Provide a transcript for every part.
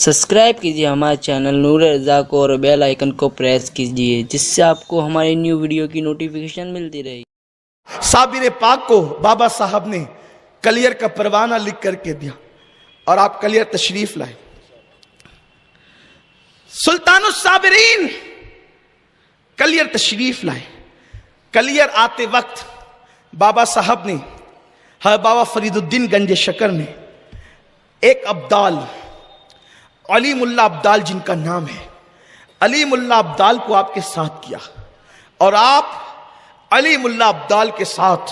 Subscribe کیجیے ہمارے channel نور رضا کو اور بیل آئیکن کو پریس کیجیے جس سے آپ کو ہماری نیو ویڈیو کی نوٹیفیکیشن ملتی رہے. صابر پاک کو بابا صاحب نے کلیئر کا پروانہ لکھ کر کے دیا اور آپ کلیئر تشریف لائے. سلطان الصابرین کلیئر تشریف لائے. کلیئر آتے وقت بابا صاحب نے بابا فرید الدین گنج شکر نے ایک ابدال علیم اللہ ابدال جن کا نام ہے علیم اللہ ابدال کو آپ کے ساتھ کیا اور آپ علیم اللہ ابدال کے ساتھ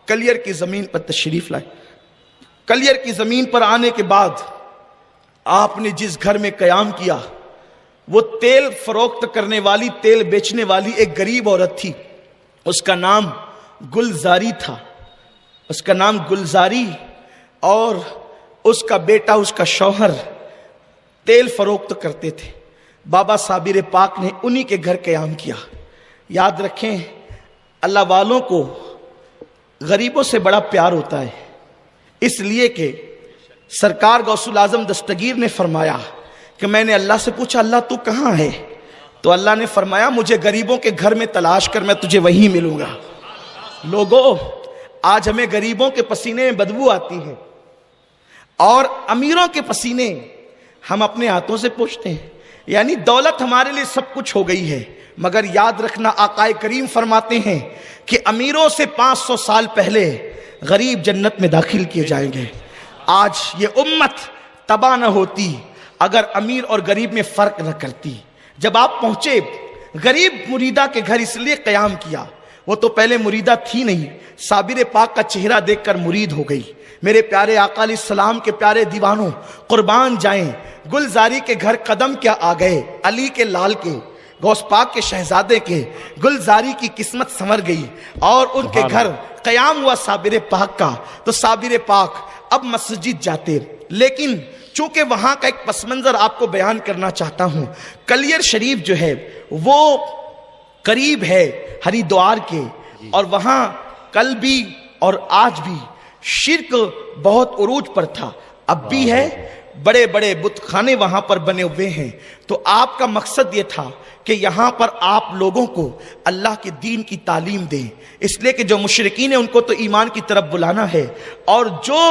کلیئر کی زمین پر تشریف لائے. کلیئر کی زمین پر آنے کے بعد آپ نے جس گھر میں قیام کیا وہ تیل فروخت کرنے والی تیل بیچنے والی ایک غریب عورت تھی. اس کا نام گلزاری تھا. اس کا نام گلزاری اور اس کا بیٹا اس کا شوہر تیل فروخت کرتے تھے. بابا صابر پاک نے انہی کے گھر قیام کیا. یاد رکھیں اللہ والوں کو غریبوں سے بڑا پیار ہوتا ہے، اس لیے کہ سرکار غوث الاعظم دستگیر نے فرمایا کہ میں نے اللہ سے پوچھا اللہ تو کہاں ہے؟ تو اللہ نے فرمایا مجھے غریبوں کے گھر میں تلاش کر میں تجھے وہیں ملوں گا. لوگوں آج ہمیں غریبوں کے پسینے میں بدبو آتی ہے اور امیروں کے پسینے ہم اپنے ہاتھوں سے پوچھتے ہیں. یعنی دولت ہمارے لیے سب کچھ ہو گئی ہے، مگر یاد رکھنا آقا کریم فرماتے ہیں کہ امیروں سے 500 سال پہلے غریب جنت میں داخل کیے جائیں گے. آج یہ امت تباہ نہ ہوتی اگر امیر اور غریب میں فرق نہ کرتی. جب آپ پہنچے غریب مریدہ کے گھر اس لیے قیام کیا، وہ تو پہلے مریدہ تھی نہیں، صابر پاک کا چہرہ دیکھ کر مرید ہو گئی. میرے پیارے آقا علیہ السلام کے پیارے دیوانوں قربان جائیں، گلزاری کے گھر قدم کیا آ گئے، علی کے لال کے غوث پاک کے شہزادے کے. گلزاری کی قسمت سنور گئی اور ان کے گھر قیام ہوا صابر پاک کا. تو صابر پاک اب مسجد جاتے، لیکن چونکہ وہاں کا ایک پس منظر آپ کو بیان کرنا چاہتا ہوں. کلیئر شریف جو ہے وہ قریب ہے ہریدوار کے، اور وہاں کل بھی اور آج بھی شرک بہت عروج پر تھا، اب بھی ہے. بڑے بڑے بت خانے وہاں پر بنے ہوئے ہیں. تو آپ کا مقصد یہ تھا کہ یہاں پر آپ لوگوں کو اللہ کے دین کی تعلیم دیں، اس لیے کہ جو مشرکین ہیں ان کو تو ایمان کی طرف بلانا ہے، اور جو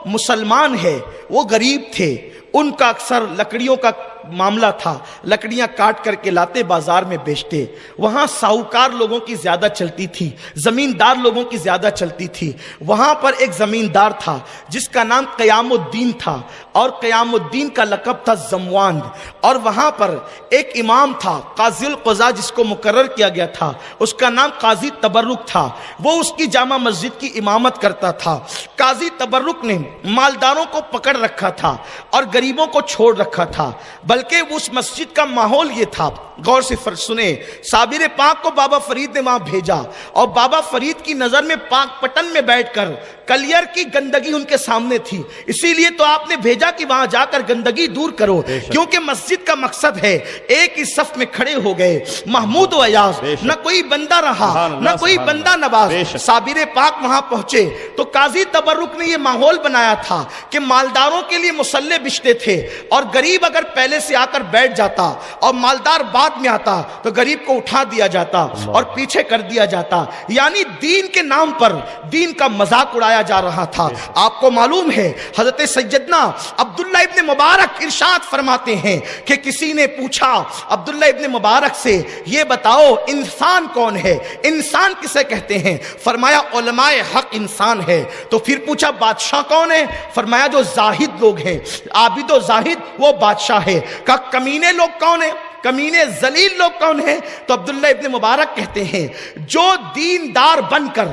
مسلمان ہے وہ غریب تھے، ان کا اکثر لکڑیوں کا معاملہ تھا، لکڑیاں کاٹ کر کے لاتے بازار میں بیچتے. وہاں ساہوکار لوگوں کی زیادہ چلتی تھی، زمیندار لوگوں کی زیادہ چلتی تھی. وہاں پر ایک زمیندار تھا جس کا نام قیام الدین تھا، اور قیام الدین کا لقب تھا زموان. اور وہاں پر ایک امام تھا قاضی القضاء جس کو مقرر کیا گیا تھا، اس کا نام قاضی تبرک تھا. وہ اس کی جامع مسجد کی امامت کرتا تھا. قاضی تبرک نے مالداروں کو پکڑ رکھا تھا اور غریبوں کو چھوڑ رکھا تھا، بلکہ اس مسجد کا ماحول یہ تھا. غور سے سنیں، صابر پاک کو بابا فرید نے وہاں بھیجا اور بابا فرید کی نظر میں پاک پٹن میں بیٹھ کر کلیئر کی گندگی ان کے سامنے تھی، اسی لیے تو آپ نے بھیجا کہ وہاں جا کر گندگی دور کرو، کیونکہ مسجد کا مقصد ہے. ایک ہی صف میں کھڑے ہو گئے محمود و ایاز، نہ کوئی بندہ رہا نہ کوئی بندہ نواز. صابر پاک وہاں پہنچے تو قاضی تبرک نے یہ ماحول بنایا تھا کہ مالداروں کے لیے مصلے بچھتے تھے، اور غریب اگر پہلے سے آ کر بیٹھ جاتا اور مالدار بعد میں آتا تو غریب کو اٹھا دیا جاتا اور پیچھے کر دیا جاتا. یعنی دین کے نام پر دین کا مذاق اڑایا جا رہا تھا. آپ کو معلوم ہے حضرت سیدنا عبداللہ ابن مبارک ارشاد فرماتے ہیں کہ کسی نے پوچھا عبداللہ ابن مبارک سے یہ بتاؤ انسان کون ہے، انسان کسے کہتے ہیں؟ فرمایا علماء حق انسان ہے. تو پھر پوچھا بادشاہ کون ہے؟ فرمایا جو زاہد لوگ ہیں، عابد و زاہد وہ بادشاہ ہے. کہا کمینے لوگ کون ہیں؟ کمینے ذلیل لوگ کون ہیں؟ تو عبداللہ ابن مبارک کہتے ہیں جو دیندار بن کر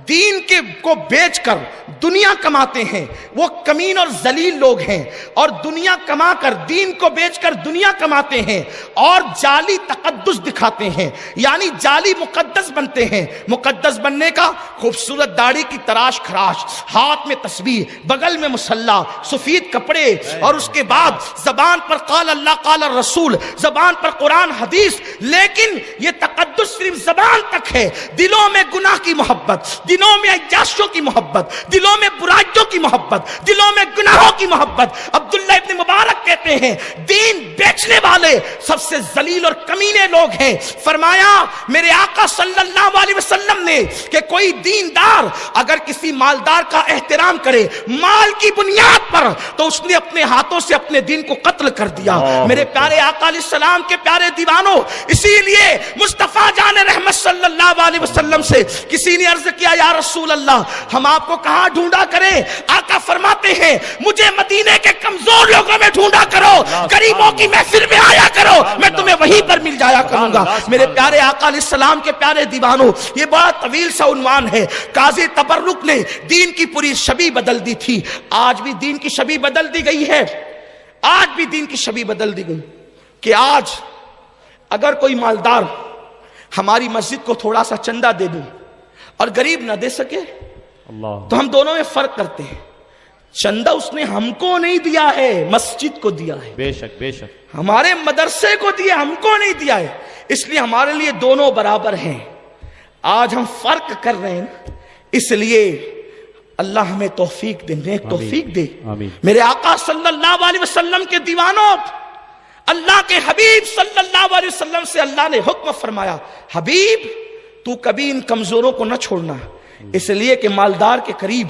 دین کے کو بیچ کر دنیا کماتے ہیں وہ کمین اور ذلیل لوگ ہیں، اور دنیا کما کر دین کو بیچ کر دنیا کماتے ہیں اور جعلی تقدس دکھاتے ہیں، یعنی جعلی مقدس بنتے ہیں. مقدس بننے کا خوبصورت داڑھی کی تراش خراش، ہاتھ میں تسبیح، بغل میں مصلی، سفید کپڑے، اور اس کے بعد زبان پر قال اللہ قال الرسول، زبان پر قرآن حدیث. لیکن یہ تقدس صرف زبان تک ہے، دلوں میں گناہ کی محبت، دلوں میں عیاشیوں کی محبت، دلوں میں برائیوں کی محبت، دلوں میں گناہوں کی محبت. عبداللہ ابن مبارک کہتے کرتے ہیں دین بیچنے والے سب سے ذلیل اور کمینے لوگ ہیں. فرمایا میرے آقا صلی اللہ علیہ وسلم نے کہ کوئی دیندار اگر کسی مالدار کا احترام کرے مال کی بنیاد پر تو اس نے اپنے ہاتھوں سے اپنے دین کو قتل کر دیا. میرے پیارے آقا علیہ السلام کے پیارے دیوانوں، اسی لیے مصطفیٰ جان رحمت صلی اللہ علیہ وسلم سے کسی نے عرض کیا یا رسول اللہ ہم آپ کو کہاں ڈھونڈا کریں؟ آقا فرماتے ہیں مجھے مدینے کے کمزور لوگوں میں ڈھونڈا کرو، غریبوں کی محفل میں آیا کرو، میں تمہیں وہیں پر مل جایا کروں گا. میرے پیارے آقا علیہ السلام کے پیارے دیوانوں، یہ بڑا طویل سا عنوان ہے. قاضی تبرک نے دین کی پوری شبیہ بدل دی تھی. آج بھی دین کی شبیہ بدل دی گئی ہے. آج بھی دین کی شبیہ بدل دی گئی کہ آج اگر کوئی مالدار ہماری مسجد کو تھوڑا سا چندہ دے دوں اور غریب نہ دے سکے تو ہم دونوں میں فرق کرتے ہیں. چندہ اس نے ہم کو نہیں دیا ہے، مسجد کو دیا ہے. بے شک بے شک. ہمارے مدرسے کو دیا، ہم کو نہیں دیا ہے. اس لیے ہمارے لیے دونوں برابر ہیں. آج ہم فرق کر رہے ہیں، اس لیے اللہ ہمیں توفیق دے، توفیق دے. میرے آقا صلی اللہ علیہ وسلم کے دیوانوں، اللہ کے حبیب صلی اللہ علیہ وسلم سے اللہ نے حکم فرمایا حبیب تو کبھی ان کمزوروں کو نہ چھوڑنا. اس لیے کہ مالدار کے قریب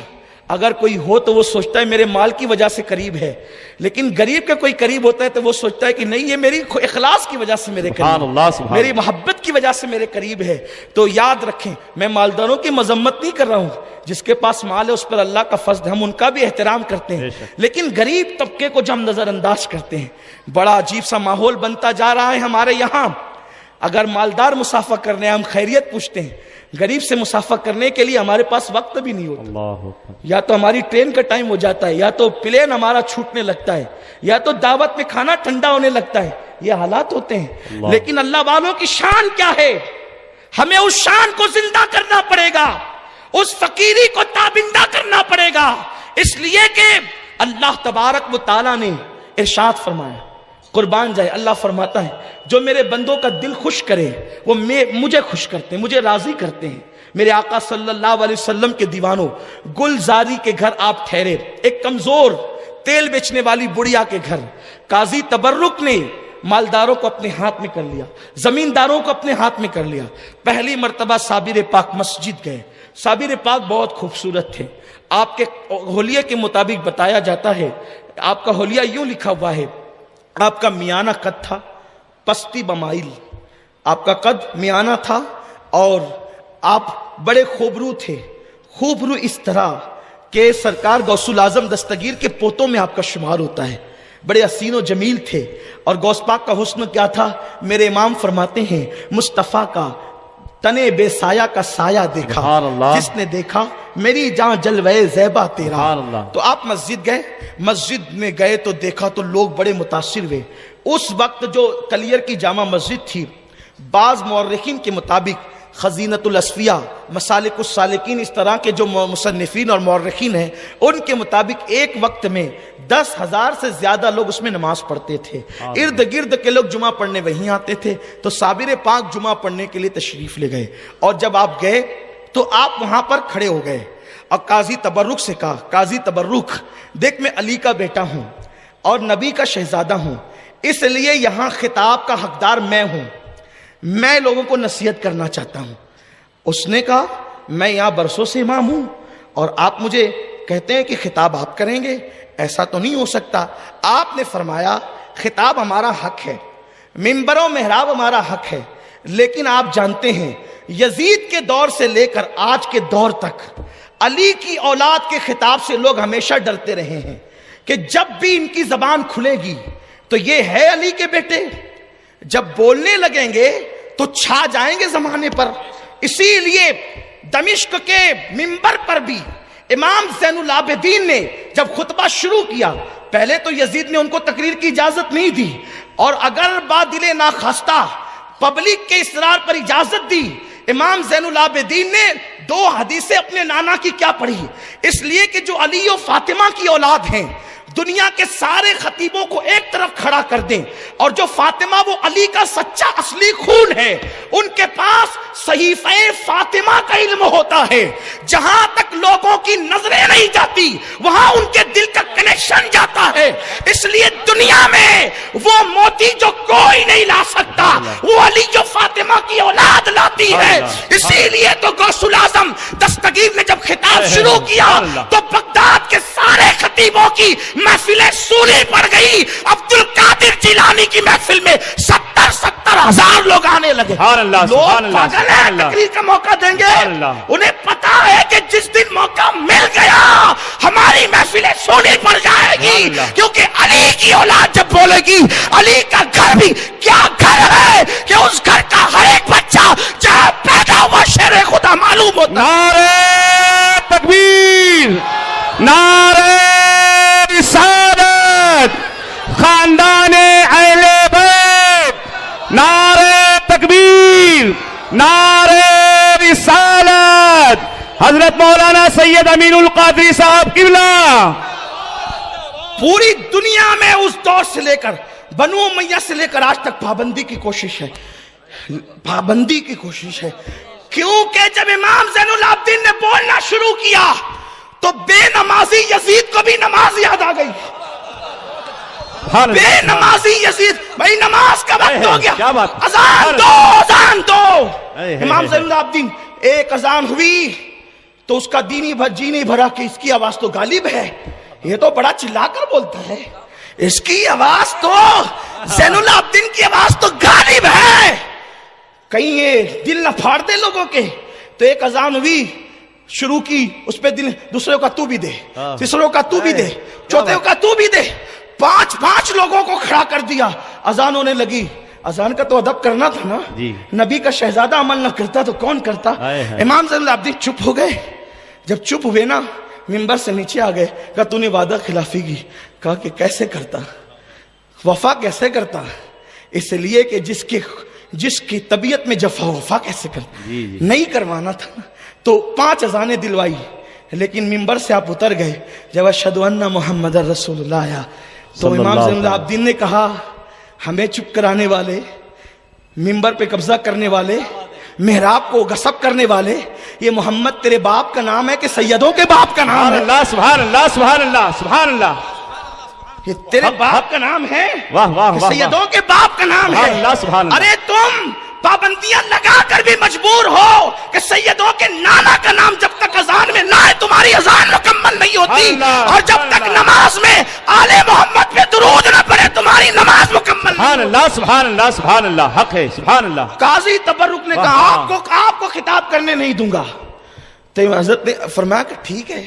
اگر کوئی ہو تو وہ سوچتا ہے میرے مال کی وجہ سے قریب ہے، لیکن غریب کے کوئی قریب ہوتا ہے تو وہ سوچتا ہے کہ نہیں یہ میری اخلاص کی وجہ سے میرے قریب، میری محبت کی وجہ سے میرے قریب ہے. تو یاد رکھیں میں مالداروں کی مذمت نہیں کر رہا ہوں، جس کے پاس مال ہے اس پر اللہ کا فضل ہے، ہم ان کا بھی احترام کرتے ہیں، لیکن غریب طبقے کو جو ہم نظر انداز کرتے ہیں. بڑا عجیب سا ماحول بنتا جا رہا ہے ہمارے یہاں. اگر مالدار مسافہ کرنے ہم خیریت پوچھتے ہیں، غریب سے مسافہ کرنے کے لیے ہمارے پاس وقت بھی نہیں ہوتا. یا تو ہماری ٹرین کا ٹائم ہو جاتا ہے، یا تو پلین ہمارا چھوٹنے لگتا ہے، یا تو دعوت میں کھانا ٹھنڈا ہونے لگتا ہے. یہ حالات ہوتے ہیں. لیکن اللہ والوں کی شان کیا ہے؟ ہمیں اس شان کو زندہ کرنا پڑے گا، اس فقیری کو تابندہ کرنا پڑے گا. اس لیے کہ اللہ تبارک و تعالیٰ نے ارشاد فرمایا، قربان جائے اللہ فرماتا ہے جو میرے بندوں کا دل خوش کرے وہ مجھے خوش کرتے ہیں، مجھے راضی کرتے ہیں. میرے آقا صلی اللہ علیہ وسلم کے دیوانوں، گلزاری کے گھر آپ ٹھہرے، ایک کمزور تیل بیچنے والی بڑھیا کے گھر. قاضی تبرک نے مالداروں کو اپنے ہاتھ میں کر لیا، زمینداروں کو اپنے ہاتھ میں کر لیا. پہلی مرتبہ صابر پاک مسجد گئے. صابر پاک بہت خوبصورت تھے. آپ کے حلیے کے مطابق بتایا جاتا ہے، آپ کا حلیہ یوں لکھا ہوا ہے، آپ کا میانہ قد تھا، پستی بمائل. آپ کا قد میانہ تھا اور آپ بڑے خوبرو تھے. خوبرو اس طرح کہ سرکار غوث الاعظم دستگیر کے پوتوں میں آپ کا شمار ہوتا ہے. بڑے حسین و جمیل تھے. اور غوث پاک کا حسن کیا تھا؟ میرے امام فرماتے ہیں مصطفیٰ کا تنے بے سایہ کا سایہ دیکھا، جس نے دیکھا میری جان جلوے زیبا تیرا. تو آپ مسجد گئے، مسجد میں گئے تو دیکھا تو لوگ بڑے متاثر ہوئے. اس وقت جو کلیر کی جامع مسجد تھی، بعض مورخین کے مطابق خزینۃ الاسفیاء، مسالک السالکین، اس طرح کے جو مصنفین اور مورخین ہیں ان کے مطابق ایک وقت میں 10,000 سے زیادہ لوگ اس میں نماز پڑھتے تھے. ارد گرد کے لوگ جمعہ پڑھنے وہیں آتے تھے. تو صابر پاک جمعہ پڑھنے کے لیے تشریف لے گئے، اور جب آپ گئے تو آپ وہاں پر کھڑے ہو گئے اور قاضی تبرک سے کہا قاضی تبرک دیکھ میں علی کا بیٹا ہوں اور نبی کا شہزادہ ہوں، اس لیے یہاں خطاب کا حقدار میں ہوں، میں لوگوں کو نصیحت کرنا چاہتا ہوں. اس نے کہا میں یہاں برسوں سے امام ہوں اور آپ مجھے کہتے ہیں کہ خطاب آپ کریں گے، ایسا تو نہیں ہو سکتا. آپ نے فرمایا خطاب ہمارا حق ہے، منبر و محراب ہمارا حق ہے، لیکن آپ جانتے ہیں یزید کے دور سے لے کر آج کے دور تک علی کی اولاد کے خطاب سے لوگ ہمیشہ ڈرتے رہے ہیں کہ جب بھی ان کی زبان کھلے گی تو یہ ہے علی کے بیٹے، جب بولنے لگیں گے تو چھا جائیں گے زمانے پر. اسی لیے دمشق کے منبر پر بھی امام زین العابدین نے جب خطبہ شروع کیا، پہلے تو یزید نے ان کو تقریر کی اجازت نہیں دی، اور اگر بادل ناخواستہ پبلک کے اصرار پر اجازت دی، امام زین العابدین نے 2 حدیثیں اپنے نانا کی کیا پڑھی، اس لیے کہ جو علی و فاطمہ کی اولاد ہیں دنیا کے سارے خطیبوں کو ایک طرف کھڑا کر دیں اور جو فاطمہ وہ علی کا سچا اصلی خون ہے ان کے پاس صحیفہ فاطمہ کا علم ہوتا ہے، جہاں تک لوگوں کی نظریں نہیں جاتی وہاں ان کے دل کا کنیکشن جاتا ہے. اس لیے دنیا میں وہ موتی جو کوئی نہیں لا سکتا وہ علی جو فاطمہ کی اولاد لاتی ہے. اسی لیے تو غوث الاعظم دستگیر نے جب خطاب شروع کیا تو بغداد کے سارے خطیبوں کی محفلیں سونی پڑ گئی. عبد القادر جیلانی کی محفل میں 70,000 لوگ آنے لگے. لوگ پاگل ہیں تقریر کا موقع دیں گے، انہیں پتا ہے کہ جس دن موقع مل گیا ہماری محفلیں سونی پڑ جائے گی، کیونکہ علی کی اولاد جب بولے گی علی کا گھر بھی کیا گھر ہے کہ اس گھر کا ہر ایک بچہ جہاں پیدا ہوا شیر خدا معلوم ہوتا. نعرہ تکبیر، نعرہ رسالت، خاندان اہل بیت، نعرہ تکبیر، نعرہ رسالت، حضرت مولانا سید امین القادری صاحب قبلہ. پوری دنیا میں اس دور سے لے کر بنو امیہ سے لے کر آج تک پابندی کی کوشش ہے، پابندی کی کوشش ہے. کیونکہ جب امام زین العابدین نے بولنا شروع کیا تو بے نمازی یزید کو بھی نماز یاد آ گئی. بے نمازی یزید، بھائی نماز کا وقت ہو گیا، اذان دو، اذان دو. امام زین العابدین ایک اذان ہوئی تو اس کا جی نہیں بھرا کہ اس کی آواز تو غالب ہے، یہ تو بڑا چلا کر بولتا ہے، اس کی آواز تو زین العابدین کی آواز تو غالب ہے، کہیں یہ دل نہ پھاڑ دے لوگوں کے. تو ایک اذان ہوئی، شروع کی، اس پہ دل دوسرے کا تو بھی دے، تیسروں کا تو بھی دے، چوتھے کا تو بھی دے، پانچ لوگوں کو کھڑا کر دیا. اذان ہونے لگی. اذان کا تو ادب کرنا تھا نا، نبی کا شہزادہ عمل نہ کرتا تو کون کرتا. امام زین العابدین چپ ہو گئے. جب چپ ہوئے نا منبر سے نیچے آ گئے، کہا تو نے وعدہ خلافی کی. کہا کہ کیسے کرتا، وفا کیسے کرتا، اس لیے کہ جس کی طبیعت میں جفا وفا کیسے کرتا، نہیں کروانا تھا. تو 5 اذانیں دلوائی، لیکن منبر سے آپ اتر گئے. جب اشہد ان محمد رسول اللہ آیا تو امام زین العابدین نے کہا ہمیں چپ کرانے والے، منبر پہ قبضہ کرنے والے، محراب کو غصب کرنے والے، یہ محمد تیرے باپ کا نام ہے کہ سیدوں کے باپ کا نام ہے؟ سبحان اللہ، سبحان اللہ، سبحان اللہ. یہ تیرے باپ کا نام ہے کہ سیدوں کے باپ کا نام ہے؟ ارے تم پابندیاں لگا کر بھی مجبور ہو کہ سیدوں کے نانا کا نام جب تک اذان میں نہ آئے تمہاری اذان مکمل نہیں ہوتی، اور جب تک نماز میں آل محمد پہ درود نہ پڑے تمہاری نماز مکمل نہیں. سبحان اللہ، سبحان اللہ، سبحان اللہ، حق ہے، سبحان اللہ. قاضی تبرک نے کہا آپ کو خطاب کرنے نہیں دوں گا. تو حضرت نے فرمایا کہ ٹھیک ہے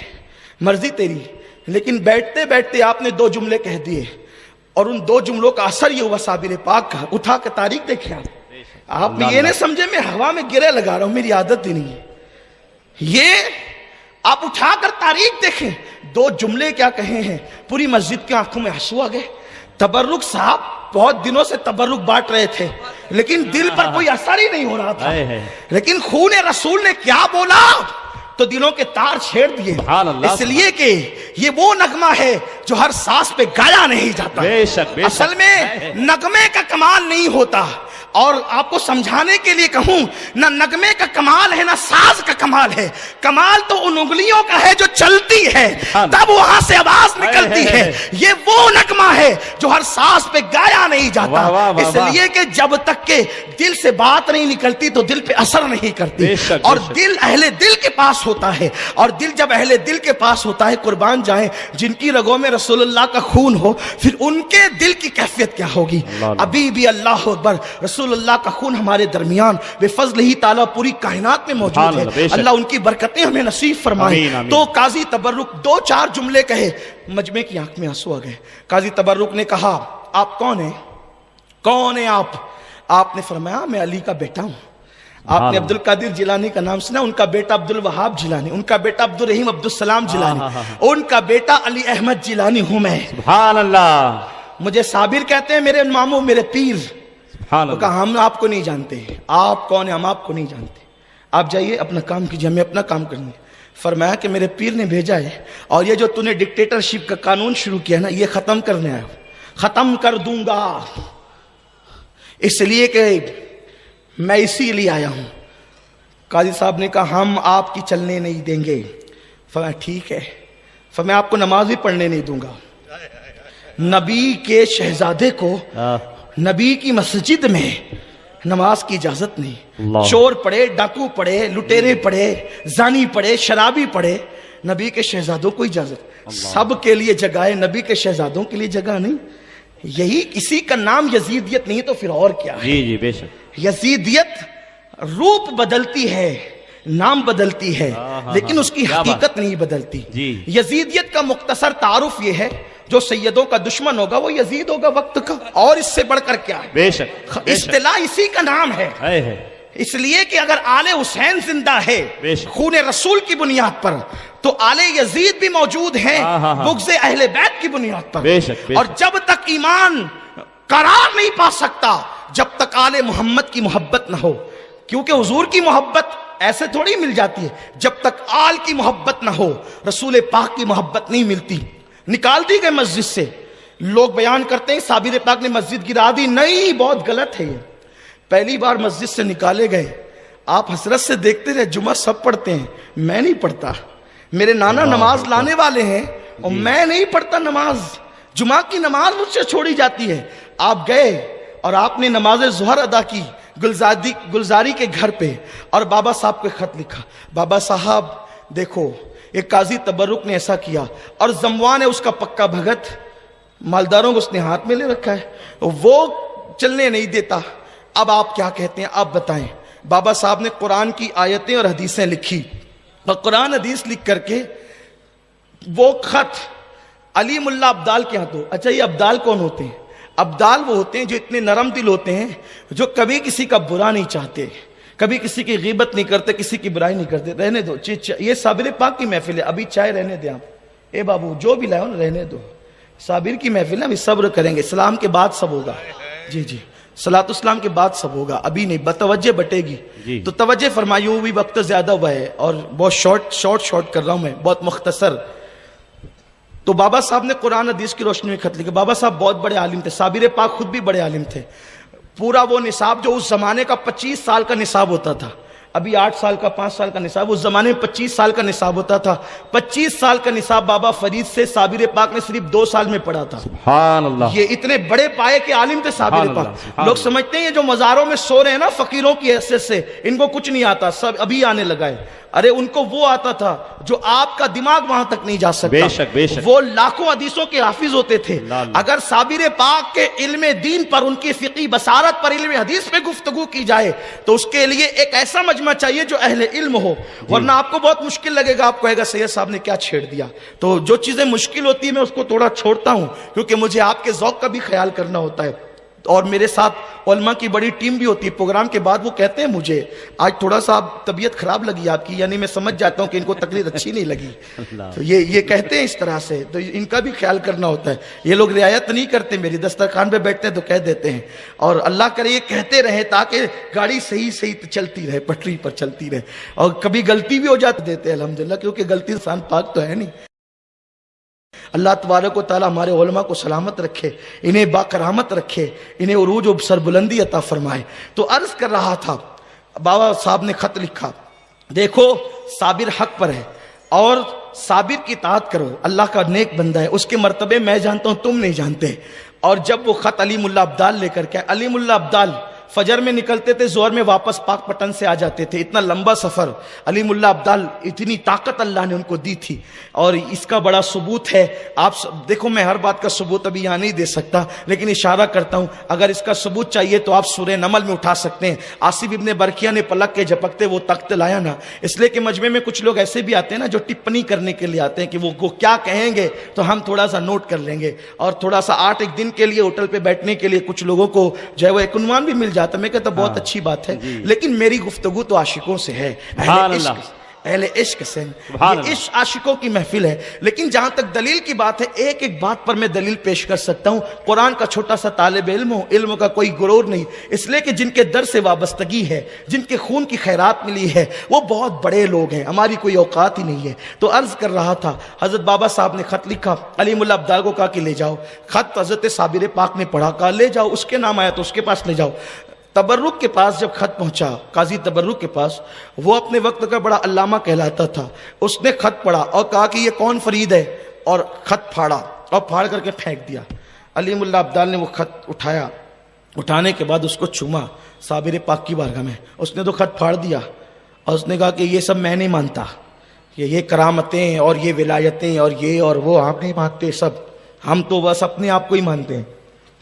مرضی تیری، لیکن بیٹھتے بیٹھتے آپ نے 2 جملے کہہ دیے، اور ان 2 جملوں کا اثر یہ ہوا صابر پاک کا. اٹھا کے تاریخ دیکھیں آپ یہ نہیں سمجھے میں ہوا میں گرے لگا رہا ہوں، میری عادت ہی نہیں ہے. یہ آپ اٹھا کر تاریخ دیکھیں 2 جملے کیا کہے ہیں. پوری مسجد کے آنکھوں میں آنسو آ گئے. تبرک صاحب بہت دنوں سے تبرک بانٹ رہے تھے لیکن دل پر کوئی اثر ہی نہیں ہو رہا تھا، لیکن خون رسول نے کیا بولا تو دلوں کے تار چھیڑ دیے. اس لیے کہ یہ وہ نغمہ ہے جو ہر سانس پہ گایا نہیں جاتا. اصل میں نغمے کا کمال نہیں ہوتا، اور آپ کو سمجھانے کے لیے کہوں نہ نغمے کا کمال ہے نہ ساز کا کمال ہے. کمال تو ان انگلیوں کا ہے جو چلتی ہے تب وہاں سے آواز نکلتی ہے. یہ وہ نغمہ ہے جو ہر ساز پہ گایا نہیں جاتا. اس لیے کہ جب تک کہ دل سے بات نہیں نکلتی تو دل پہ اثر نہیں کرتی، اور دل اہل دل کے پاس ہوتا ہے، اور دل جب اہل دل کے پاس ہوتا ہے قربان جائیں جن کی رگوں میں رسول اللہ کا خون ہو، پھر ان کے دل کی کیفیت کیا ہوگی. ابھی بھی اللہ اکبر رسول اللہ کا خون ہمارے درمیان بے فضل ہی تعالیٰ پوری کائنات میں موجود ہے. اللہ ان کی برکتیں ہمیں نصیب فرمائے. تو قاضی تبرک 2-4 جملے کہے، مجمع کی آنکھ میں آنسو آ گئے. قاضی تبرک نے کہا آپ کون ہیں؟ کون ہیں آپ نے فرمایا میں علی کا بیٹا ہوں. آپ نے عبد القادر جیلانی کا نام سنا، ان کا بیٹا عبد الوہاب جیلانی، ان کا بیٹا عبد الرحیم عبد السلام جیلانی، ان کا بیٹا علی احمد جیلانی ہوں میں. سبحان اللہ. مجھے صابر کہتے ہیں میرے ماموں میرے پیر. وہ کہا ہم آپ کو نہیں جانتے، آپ کون ہیں ہم آپ کو نہیں جانتے، آپ جائیے اپنا کام کیجیے، ہمیں اپنا کام کرنے. فرمایا کہ میرے پیر نے بھیجا ہے اور یہ جو تُونے ڈکٹیٹرشپ کا قانون شروع کیا نا یہ ختم کرنے آیا ہوں، ختم کر دوں گا، اس لیے کہ میں اسی لیے آیا ہوں۔ قاضی صاحب نے کہا ہم آپ کی چلنے نہیں دیں گے۔ فرمایا ٹھیک ہے، فرمایا آپ کو نماز بھی پڑھنے نہیں دوں گا۔ نبی کے شہزادے کو نبی کی مسجد میں نماز کی اجازت نہیں، چور پڑے، ڈاکو پڑے، لٹیرے پڑے، زانی پڑے، شرابی پڑے، نبی کے شہزادوں کو اجازت، سب کے لیے جگہ ہے، نبی کے شہزادوں کے لیے جگہ نہیں۔ یہی کسی کا نام یزیدیت نہیں تو پھر اور کیا ہے؟ جی جی بے شک۔ یزیدیت روپ بدلتی ہے، نام بدلتی ہے، لیکن اس کی حقیقت نہیں بدلتی۔ یزیدیت کا مختصر تعارف یہ ہے جو سیدوں کا دشمن ہوگا وہ یزید ہوگا وقت کا، اور اس سے بڑھ کر کیا ہے؟ بے شک، اصطلاح اسی کا نام ہے، اس لیے کہ اگر آل حسین زندہ ہے خون رسول کی بنیاد پر تو آل یزید بھی موجود ہیں بغض اہل بیت کی بنیاد پر، اور جب تک ایمان قرار نہیں پا سکتا جب تک آل محمد کی محبت نہ ہو، کیونکہ حضور کی محبت ایسے تھوڑی مل جاتی ہے، جب تک آل کی محبت نہ ہو رسول پاک کی محبت نہیں ملتی۔ نکال دی گئے مسجد سے، لوگ بیان کرتے ہیں صابر پاک نے مسجد گرا دی، نہیں، بہت غلط ہے یہ۔ پہلی بار مسجد سے نکالے گئے، آپ حسرت سے دیکھتے رہے، جمعہ سب پڑھتے ہیں، میں نہیں پڑھتا، میرے نانا نماز لانے والے ہیں اور میں نہیں پڑھتا نماز، جمعہ کی نماز مجھ سے چھوڑی جاتی ہے۔ آپ گئے اور آپ نے نماز ظہر ادا کی گلزاری کے گھر پہ، اور بابا صاحب کو خط لکھا، بابا صاحب دیکھو ایک قاضی تبرک نے ایسا کیا، اور زموان ہے اس کا پکا بھگت، مالداروں کو اس نے ہاتھ میں لے رکھا ہے، وہ چلنے نہیں دیتا، اب آپ کیا کہتے ہیں آپ بتائیں۔ بابا صاحب نے قرآن کی آیتیں اور حدیثیں لکھی، اور قرآن حدیث لکھ کر کے وہ خط علی ملا ابدال کے ہاتھوں۔ اچھا یہ ابدال کون ہوتے ہیں؟ ابدال وہ ہوتے ہیں جو اتنے نرم دل ہوتے ہیں جو کبھی کسی کا برا نہیں چاہتے، کبھی کسی کی غیبت نہیں کرتے، کسی کی برائی نہیں کرتے۔ رہنے دو، یہ صابر پاک کی محفل ہے، ابھی چائے رہنے دیں آپ، اے بابو جو بھی لائے ہو نا رہنے دو، صابر کی محفل ہے، ابھی صبر کریں گے، سلام کے بعد سب ہوگا، جی جی صلاۃ اسلام کے بعد سب ہوگا، ابھی نہیں، بتوجہ بٹے گی تو توجہ فرمائیوں، بھی وقت زیادہ ہوا ہے اور بہت شارٹ کر رہا ہوں میں، بہت مختصر۔ تو بابا صاحب نے قرآن حدیث کی روشنی میں خط لکھا۔ بابا صاحب بہت بڑے عالم تھے، صابر پاک خود بھی بڑے عالم تھے، پورا وہ نصاب جو اس زمانے کا 25 سال کا نصاب ہوتا تھا، ابھی 8 سال کا 5 سال کا نصاب، اس زمانے میں 25 سال کا نصاب ہوتا تھا، 25 سال کا نصاب بابا فرید سے صابر پاک نے صرف 2 سال میں پڑھا تھا۔ سبحان اللہ، یہ اتنے بڑے پائے کے عالم تھے صابر پاک۔ لوگ سمجھتے ہیں یہ جو مزاروں میں سو رہے ہیں نا فقیروں کی حیثیت سے، ان کو کچھ نہیں آتا، سب ابھی آنے لگا ہے۔ ارے ان کو وہ آتا تھا جو آپ کا دماغ وہاں تک نہیں جا سکتا، بے شک بے شک، وہ لاکھوں حدیثوں کے حافظ ہوتے تھے۔ اگر صابر پاک کے علم دین پر، ان کی فقہی بصارت پر، علم حدیث پہ گفتگو کی جائے تو اس کے لیے ایک ایسا مجمع چاہیے جو اہل علم ہو، ورنہ آپ کو بہت مشکل لگے گا، آپ کہے گا سید صاحب نے کیا چھیڑ دیا۔ تو جو چیزیں مشکل ہوتی ہیں میں اس کو تھوڑا چھوڑتا ہوں، کیونکہ مجھے آپ کے ذوق کا بھی خیال کرنا ہوتا ہے، اور میرے ساتھ علماء کی بڑی ٹیم بھی ہوتی ہے۔ پروگرام کے بعد وہ کہتے ہیں مجھے آج تھوڑا سا طبیعت خراب لگی آپ کی، یعنی میں سمجھ جاتا ہوں کہ ان کو تقریر اچھی نہیں لگی، تو یہ کہتے ہیں اس طرح سے، تو ان کا بھی خیال کرنا ہوتا ہے۔ یہ لوگ رعایت نہیں کرتے، میری دسترخوان پہ بیٹھتے ہیں تو کہہ دیتے ہیں، اور اللہ کرے یہ کہتے رہے تاکہ گاڑی صحیح چلتی رہے، پٹری پر چلتی رہے، اور کبھی غلطی بھی ہو جاتی دیتے ہیں الحمدللہ، کیونکہ غلطی انسان پاک تو ہے نہیں۔ اللہ تبارک و تعالی ہمارے علماء کو سلامت رکھے، انہیں باکرامت رکھے، انہیں عروج و سربلندی عطا فرمائے۔ تو عرض کر رہا تھا، بابا صاحب نے خط لکھا، دیکھو صابر حق پر ہے اور صابر کی اطاعت کرو، اللہ کا نیک بندہ ہے، اس کے مرتبے میں جانتا ہوں تم نہیں جانتے۔ اور جب وہ خط علی ملا ابدال لے کر کے، علی ملا ابدال فجر میں نکلتے تھے، زہر میں واپس پاک پٹن سے آ جاتے تھے، اتنا لمبا سفر، علی ملا ابدال، اتنی طاقت اللہ نے ان کو دی تھی، اور اس کا بڑا ثبوت ہے۔ آپ دیکھو میں ہر بات کا ثبوت ابھی یہاں نہیں دے سکتا، لیکن اشارہ کرتا ہوں، اگر اس کا ثبوت چاہیے تو آپ سورہ نمل میں اٹھا سکتے ہیں۔ آصف ابن برقیہ نے پلک کے جھپکتے وہ تخت لایا نا، اس لیے کہ مجمع میں کچھ لوگ ایسے بھی آتے ہیں نا جو ٹپنی کرنے کے لیے آتے ہیں کہ وہ کیا کہیں گے تو ہم تھوڑا سا نوٹ کر لیں گے، اور تھوڑا سا 8 دن کے لیے ہوٹل پہ بیٹھنے کے لیے کچھ لوگوں کو جو ہے وہ ایک عنوان بھی مل جاتا ہے۔ میں کہتا بہت اچھی بات ہے، لیکن میری گفتگو تو عاشقوں سے ہے، اہل عشق سے، سبحان یہ اللہ۔ عشق عاشقوں کی محفل ہے۔ لیکن جہاں تک دلیل کی بات ہے، ایک ایک بات پر میں دلیل پیش کر سکتا ہوں۔ قرآن کا چھوٹا سا طالب علم ہوں، علم کا کوئی غرور نہیں، اس لیے کہ جن کے در سے وابستگی ہے، جن کے خون کی خیرات ملی ہے، وہ بہت بڑے لوگ ہیں، ہماری کوئی اوقات ہی نہیں ہے۔ تو عرض کر رہا تھا، حضرت بابا صاحب نے خط لکھا، علیم اللہ عبدال کو کہا کہ لے جاؤ۔ خط حضرت صابر پاک نے پڑھا، کہا لے جاؤ، اس کے نام آیا تو اس کے پاس لے جاؤ۔ تبرک کے پاس جب خط پہنچا، قاضی تبرک کے پاس، وہ اپنے وقت کا بڑا علامہ کہلاتا تھا، اس نے خط پڑھا اور کہا کہ یہ کون فرید ہے، اور خط پھاڑا اور پھاڑ کر کے پھینک دیا۔ علیم اللہ عبدال نے وہ خط اٹھایا، اٹھانے کے بعد اس کو چوما صابر پاک کی بارگاہ میں، اس نے تو خط پھاڑ دیا اور اس نے کہا کہ یہ سب میں نہیں مانتا، یہ کرامتیں اور یہ ولایتیں اور یہ اور وہ آپ نہیں مانتے سب، ہم تو بس اپنے آپ کو ہی مانتے ہیں۔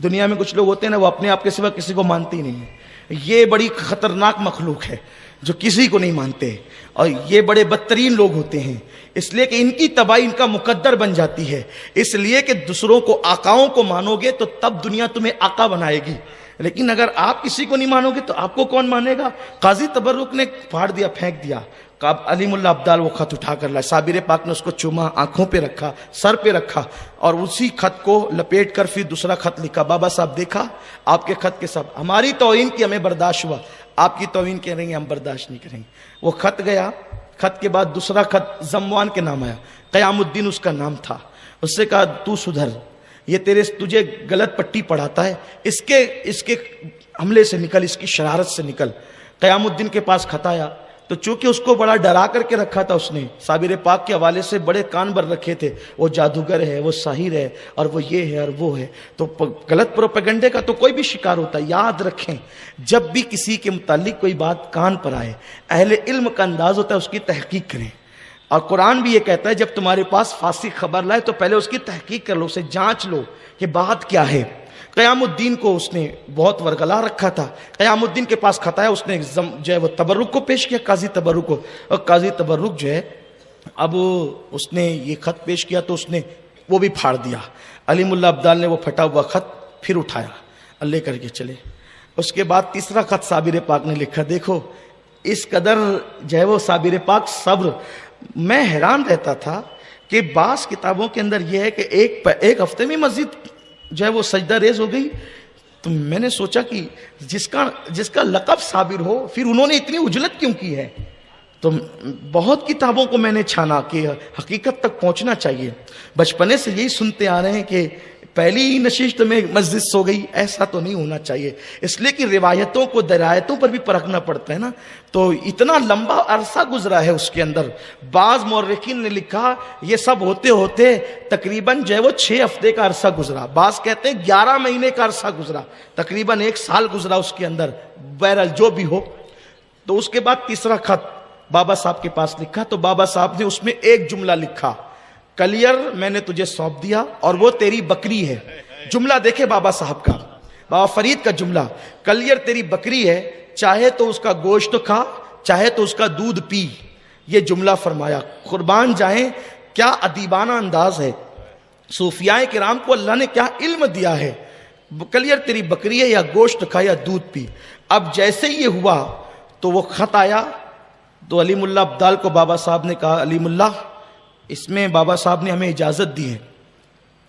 دنیا میں کچھ لوگ ہوتے ہیں نا، وہ اپنے آپ کے سوا کسی کو مانتے ہی نہیں ہیں۔ یہ بڑی خطرناک مخلوق ہے جو کسی کو نہیں مانتے، اور یہ بڑے بدترین لوگ ہوتے ہیں، اس لیے کہ ان کی تباہی ان کا مقدر بن جاتی ہے۔ اس لیے کہ دوسروں کو، آقاؤں کو مانو گے تو تب دنیا تمہیں آقا بنائے گی، لیکن اگر آپ کسی کو نہیں مانو گے تو آپ کو کون مانے گا؟ قاضی تبرک نے پھاڑ دیا، پھینک دیا۔ علیم اللہ عبدال وہ خط اٹھا کر لائے، صابر پاک نے اس کو چوما، آنکھوں پہ رکھا، سر پہ رکھا، اور اسی خط کو لپیٹ کر پھر دوسرا خط لکھا، بابا صاحب دیکھا آپ کے خط کے سب، ہماری توہین کی ہمیں برداشت ہوا، آپ کی توہین کہہ رہے ہیں ہم برداشت نہیں کریں گے۔ وہ خط گیا، خط کے بعد دوسرا خط زموان کے نام آیا، قیام الدین اس کا نام تھا، اس سے کہا تو سدھر، یہ تجھے غلط پٹی پڑھاتا ہے، اس کے حملے سے نکل، اس کی شرارت سے نکل۔ قیام الدین کے پاس خط آیا تو چونکہ اس کو بڑا ڈرا کر کے رکھا تھا، اس نے صابر پاک کے حوالے سے بڑے کان بر رکھے تھے، وہ جادوگر ہے، وہ ساحر ہے، اور وہ یہ ہے اور وہ ہے، تو غلط پروپیگنڈے کا تو کوئی بھی شکار ہوتا ہے۔ یاد رکھیں، جب بھی کسی کے متعلق کوئی بات کان پر آئے، اہل علم کا انداز ہوتا ہے اس کی تحقیق کریں، اور قرآن بھی یہ کہتا ہے جب تمہارے پاس فاسق خبر لائے تو پہلے اس کی تحقیق کر لو، اسے جانچ لو کہ بات کیا ہے۔ قیام الدین کو اس نے بہت ورگلا رکھا تھا، قیام الدین کے پاس خط آیا، اس نے جو ہے وہ تبرک کو پیش کیا، قاضی تبرک کو، اور قاضی تبرک جو ہے اب اس نے یہ خط پیش کیا تو اس نے وہ بھی پھاڑ دیا۔ علیم اللہ عبدال نے وہ پھٹا ہوا خط پھر اٹھایا اور لے کر کے چلے۔ اس کے بعد تیسرا خط صابر پاک نے لکھا، دیکھو اس قدر جو ہے وہ صابر پاک صبر، میں حیران رہتا تھا کہ بعض کتابوں کے اندر یہ ہے کہ ایک ہفتے میں مسجد جو ہے وہ سجدہ ریز ہو گئی، تو میں نے سوچا کہ جس کا لقب صابر ہو، پھر انہوں نے اتنی اجلت کیوں کی ہے؟ تو بہت کتابوں کو میں نے چھانا کہ حقیقت تک پہنچنا چاہیے۔ بچپنے سے یہی سنتے آ رہے ہیں کہ پہلی ہی نشست میں مسجد سو گئی، ایسا تو نہیں ہونا چاہیے، اس لیے کہ روایتوں کو درایتوں پر بھی پرکھنا پڑتا ہے نا۔ تو اتنا لمبا عرصہ گزرا ہے اس کے اندر، بعض مورخین نے لکھا یہ سب ہوتے ہوتے تقریباً جو ہے وہ 6 ہفتے کا عرصہ گزرا، بعض کہتے ہیں 11 مہینے کا عرصہ گزرا، تقریباً 1 سال گزرا اس کے اندر، بہرحال جو بھی ہو۔ تو اس کے بعد تیسرا خط بابا صاحب کے پاس لکھا، تو بابا صاحب نے اس میں ایک جملہ لکھا، کلیئر میں نے تجھے سونپ دیا اور وہ تیری بکری ہے۔ جملہ دیکھے بابا صاحب کا، بابا فرید کا جملہ، کلیئر تیری بکری ہے، چاہے تو اس کا گوشت کھا، چاہے تو اس کا دودھ پی، یہ جملہ فرمایا۔ قربان جائیں کیا ادیبانہ انداز ہے، صوفیاء کرام کو اللہ نے کیا علم دیا ہے، کلیئر تیری بکری ہے، یا گوشت کھا یا دودھ پی۔ اب جیسے یہ ہوا تو وہ خط آیا، تو علیم اللہ عبدال کو بابا صاحب نے کہا، علیم اللہ اس میں بابا صاحب نے ہمیں اجازت دی ہے۔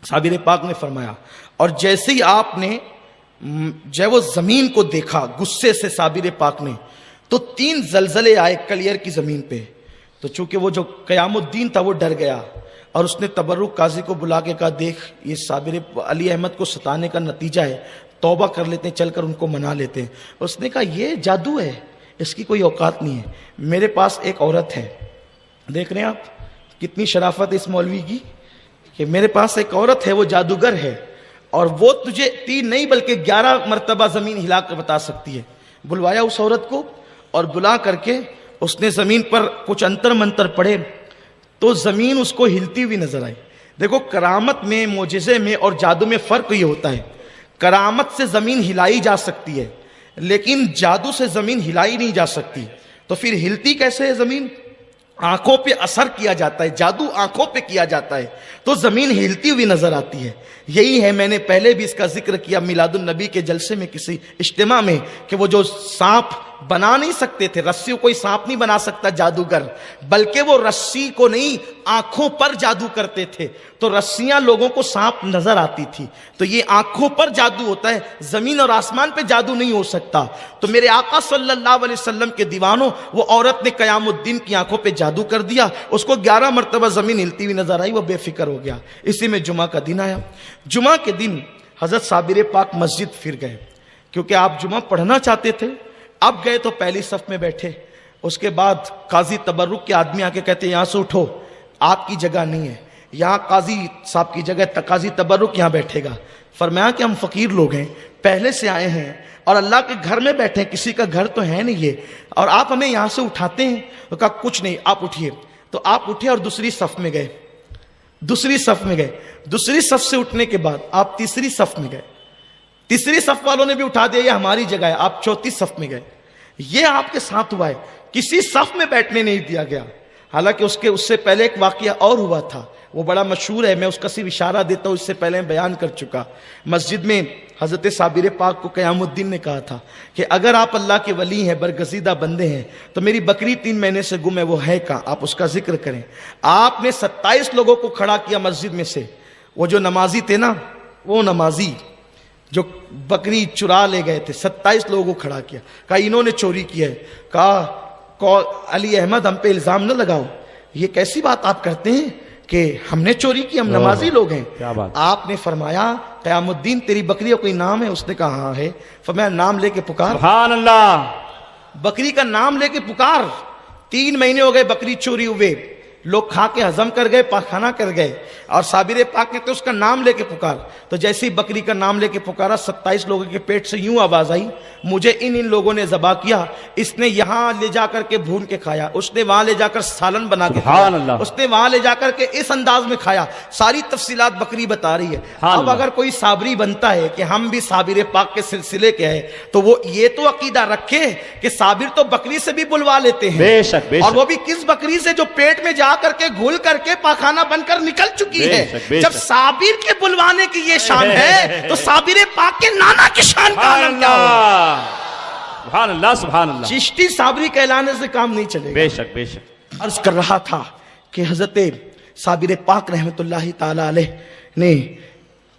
صابر پاک نے فرمایا، اور جیسے ہی آپ نے جو وہ زمین کو دیکھا غصے سے صابر پاک نے، تو 3 زلزلے آئے کلیئر کی زمین پہ، تو چونکہ وہ جو قیام الدین تھا وہ ڈر گیا، اور اس نے تبرک قاضی کو بلا کے کہا، دیکھ یہ صابر علی احمد کو ستانے کا نتیجہ ہے، توبہ کر لیتے ہیں، چل کر ان کو منا لیتے ہیں۔ اس نے کہا یہ جادو ہے، اس کی کوئی اوقات نہیں ہے، میرے پاس ایک عورت ہے، دیکھ رہے ہیں آپ کتنی شرافت اس مولوی کی، کہ میرے پاس ایک عورت ہے وہ جادوگر ہے، اور وہ تجھے 3 نہیں بلکہ 11 مرتبہ زمین ہلا کر بتا سکتی ہے۔ بلوایا اس عورت کو، اور بلا کر کے اس نے زمین پر کچھ انتر منتر پڑھے، تو زمین اس کو ہلتی ہوئی نظر آئی۔ دیکھو کرامت میں، معجزے میں اور جادو میں فرق یہ ہوتا ہے، کرامت سے زمین ہلائی جا سکتی ہے لیکن جادو سے زمین ہلائی نہیں جا سکتی، تو پھر ہلتی کیسے ہے زمین؟ آنکھوں پہ اثر کیا جاتا ہے، جادو آنکھوں پہ کیا جاتا ہے، تو زمین ہلتی ہوئی نظر آتی ہے۔ یہی ہے، میں نے پہلے بھی اس کا ذکر کیا میلاد النبی کے جلسے میں کسی اجتماع میں، کہ وہ جو سانپ بنا نہیں سکتے تھے، رسی کو کوئی سانپ نہیں بنا سکتا جادوگر، بلکہ وہ رسی کو نہیں آنکھوں پر جادو کرتے تھے، تو رسیاں لوگوں کو سانپ نظر آتی تھی، تو یہ آنکھوں پر جادو ہوتا ہے، زمین اور آسمان پہ جادو نہیں ہو سکتا۔ تو میرے آقا صلی اللہ علیہ وسلم کے دیوانوں، وہ عورت نے قیام الدین کی آنکھوں پہ جادو کر دیا، اس کو 11 مرتبہ زمین ہلتی ہوئی نظر آئی، وہ بے فکر ہو گیا۔ اسی میں جمعہ کا دن آیا، جمعہ کے دن حضرت صابر پاک مسجد پھر گئے، کیونکہ آپ جمعہ پڑھنا چاہتے تھے۔ اب گئے تو پہلی صف میں بیٹھے، اس کے بعد قاضی تبرک کے آدمی آ کے کہتے ہیں یہاں سے اٹھو، آپ کی جگہ نہیں ہے، یہاں قاضی صاحب کی جگہ، قاضی تبرک یہاں بیٹھے گا۔ فرمایا کہ ہم فقیر لوگ ہیں، پہلے سے آئے ہیں اور اللہ کے گھر میں بیٹھے ہیں، کسی کا گھر تو ہے نہیں یہ، اور آپ ہمیں یہاں سے اٹھاتے ہیں؟ تو کہا کچھ نہیں، آپ اٹھیے۔ تو آپ اٹھے اور دوسری صف میں گئے، دوسری صف میں گئے، دوسری صف سے اٹھنے کے بعد آپ تیسری صف میں گئے، تیسری صف والوں نے بھی اٹھا دیا، یہ ہماری جگہ ہے، آپ چوتھی صف میں گئے۔ یہ آپ کے ساتھ ہوا ہے، کسی صف میں بیٹھنے نہیں دیا گیا۔ حالانکہ اس سے پہلے ایک واقعہ اور ہوا تھا، وہ بڑا مشہور ہے، میں اس کا صرف اشارہ دیتا ہوں، اس سے پہلے بیان کر چکا۔ مسجد میں حضرت صابر پاک کو قیام الدین نے کہا تھا کہ اگر آپ اللہ کے ولی ہیں، برگزیدہ بندے ہیں، تو میری بکری 3 مہینے سے گم ہے، وہ ہے کہاں، آپ اس کا ذکر کریں۔ آپ نے 27 لوگوں کو کھڑا کیا مسجد میں سے، وہ جو نمازی تھے نا، وہ نمازی جو بکری چرا لے گئے تھے، 27 لوگوں کو کھڑا کیا، کہا انہوں نے چوری کی ہے۔ کہا علی احمد ہم پہ الزام نہ لگاؤ، یہ کیسی بات آپ کرتے ہیں کہ ہم نے چوری کی، ہم نمازی لوگ ہیں۔ آپ نے فرمایا قیام الدین تیری بکری کا کوئی نام ہے؟ اس نے کہا ہاں ہے۔ فرمایا نام لے کے پکار، سبحان اللہ، بکری کا نام لے کے پکار۔ 3 مہینے ہو گئے بکری چوری ہوئے، لوگ کھا کے ہضم کر گئے، پاخانہ کر گئے، اور صابر پاک نے تو اس کا نام لے کے پکار۔ تو جیسے ہی بکری کا نام لے کے پکارا، 27 لوگوں کے پیٹ سے یوں آواز آئی، مجھے ان لوگوں نے ذبح کیا، اس نے یہاں لے جا کر کے بھون کے کھایا، اس نے وہاں لے جا کر سالن بنا کے کھایا، اس نے وہاں لے جا کر کے اس انداز میں کھایا۔ ساری تفصیلات بکری بتا رہی ہے۔ اب اگر کوئی صابری بنتا ہے کہ ہم بھی صابر پاک کے سلسلے کے ہیں، تو وہ یہ تو عقیدہ رکھے کہ صابر تو بکری سے بھی بلوا لیتے ہیں، بے شک، اور وہ بھی کس بکری سے جو پیٹ میں جا کر کے گھل کر کے پاخانہ بن کر نکل چکی ہے۔ جب صابر کے بلوانے کی یہ شان ہے تو صابر پاک کے نانا کی شان کا عالم کیا ہو؟ سبحان اللہ، سبحان اللہ۔ چشتی صابری کہلانے سے کام نہیں چلے گا۔ بے شک، بے شک۔ عرض کر رہا تھا کہ حضرت صابر پاک رحمت اللہ تعالی علیہ نے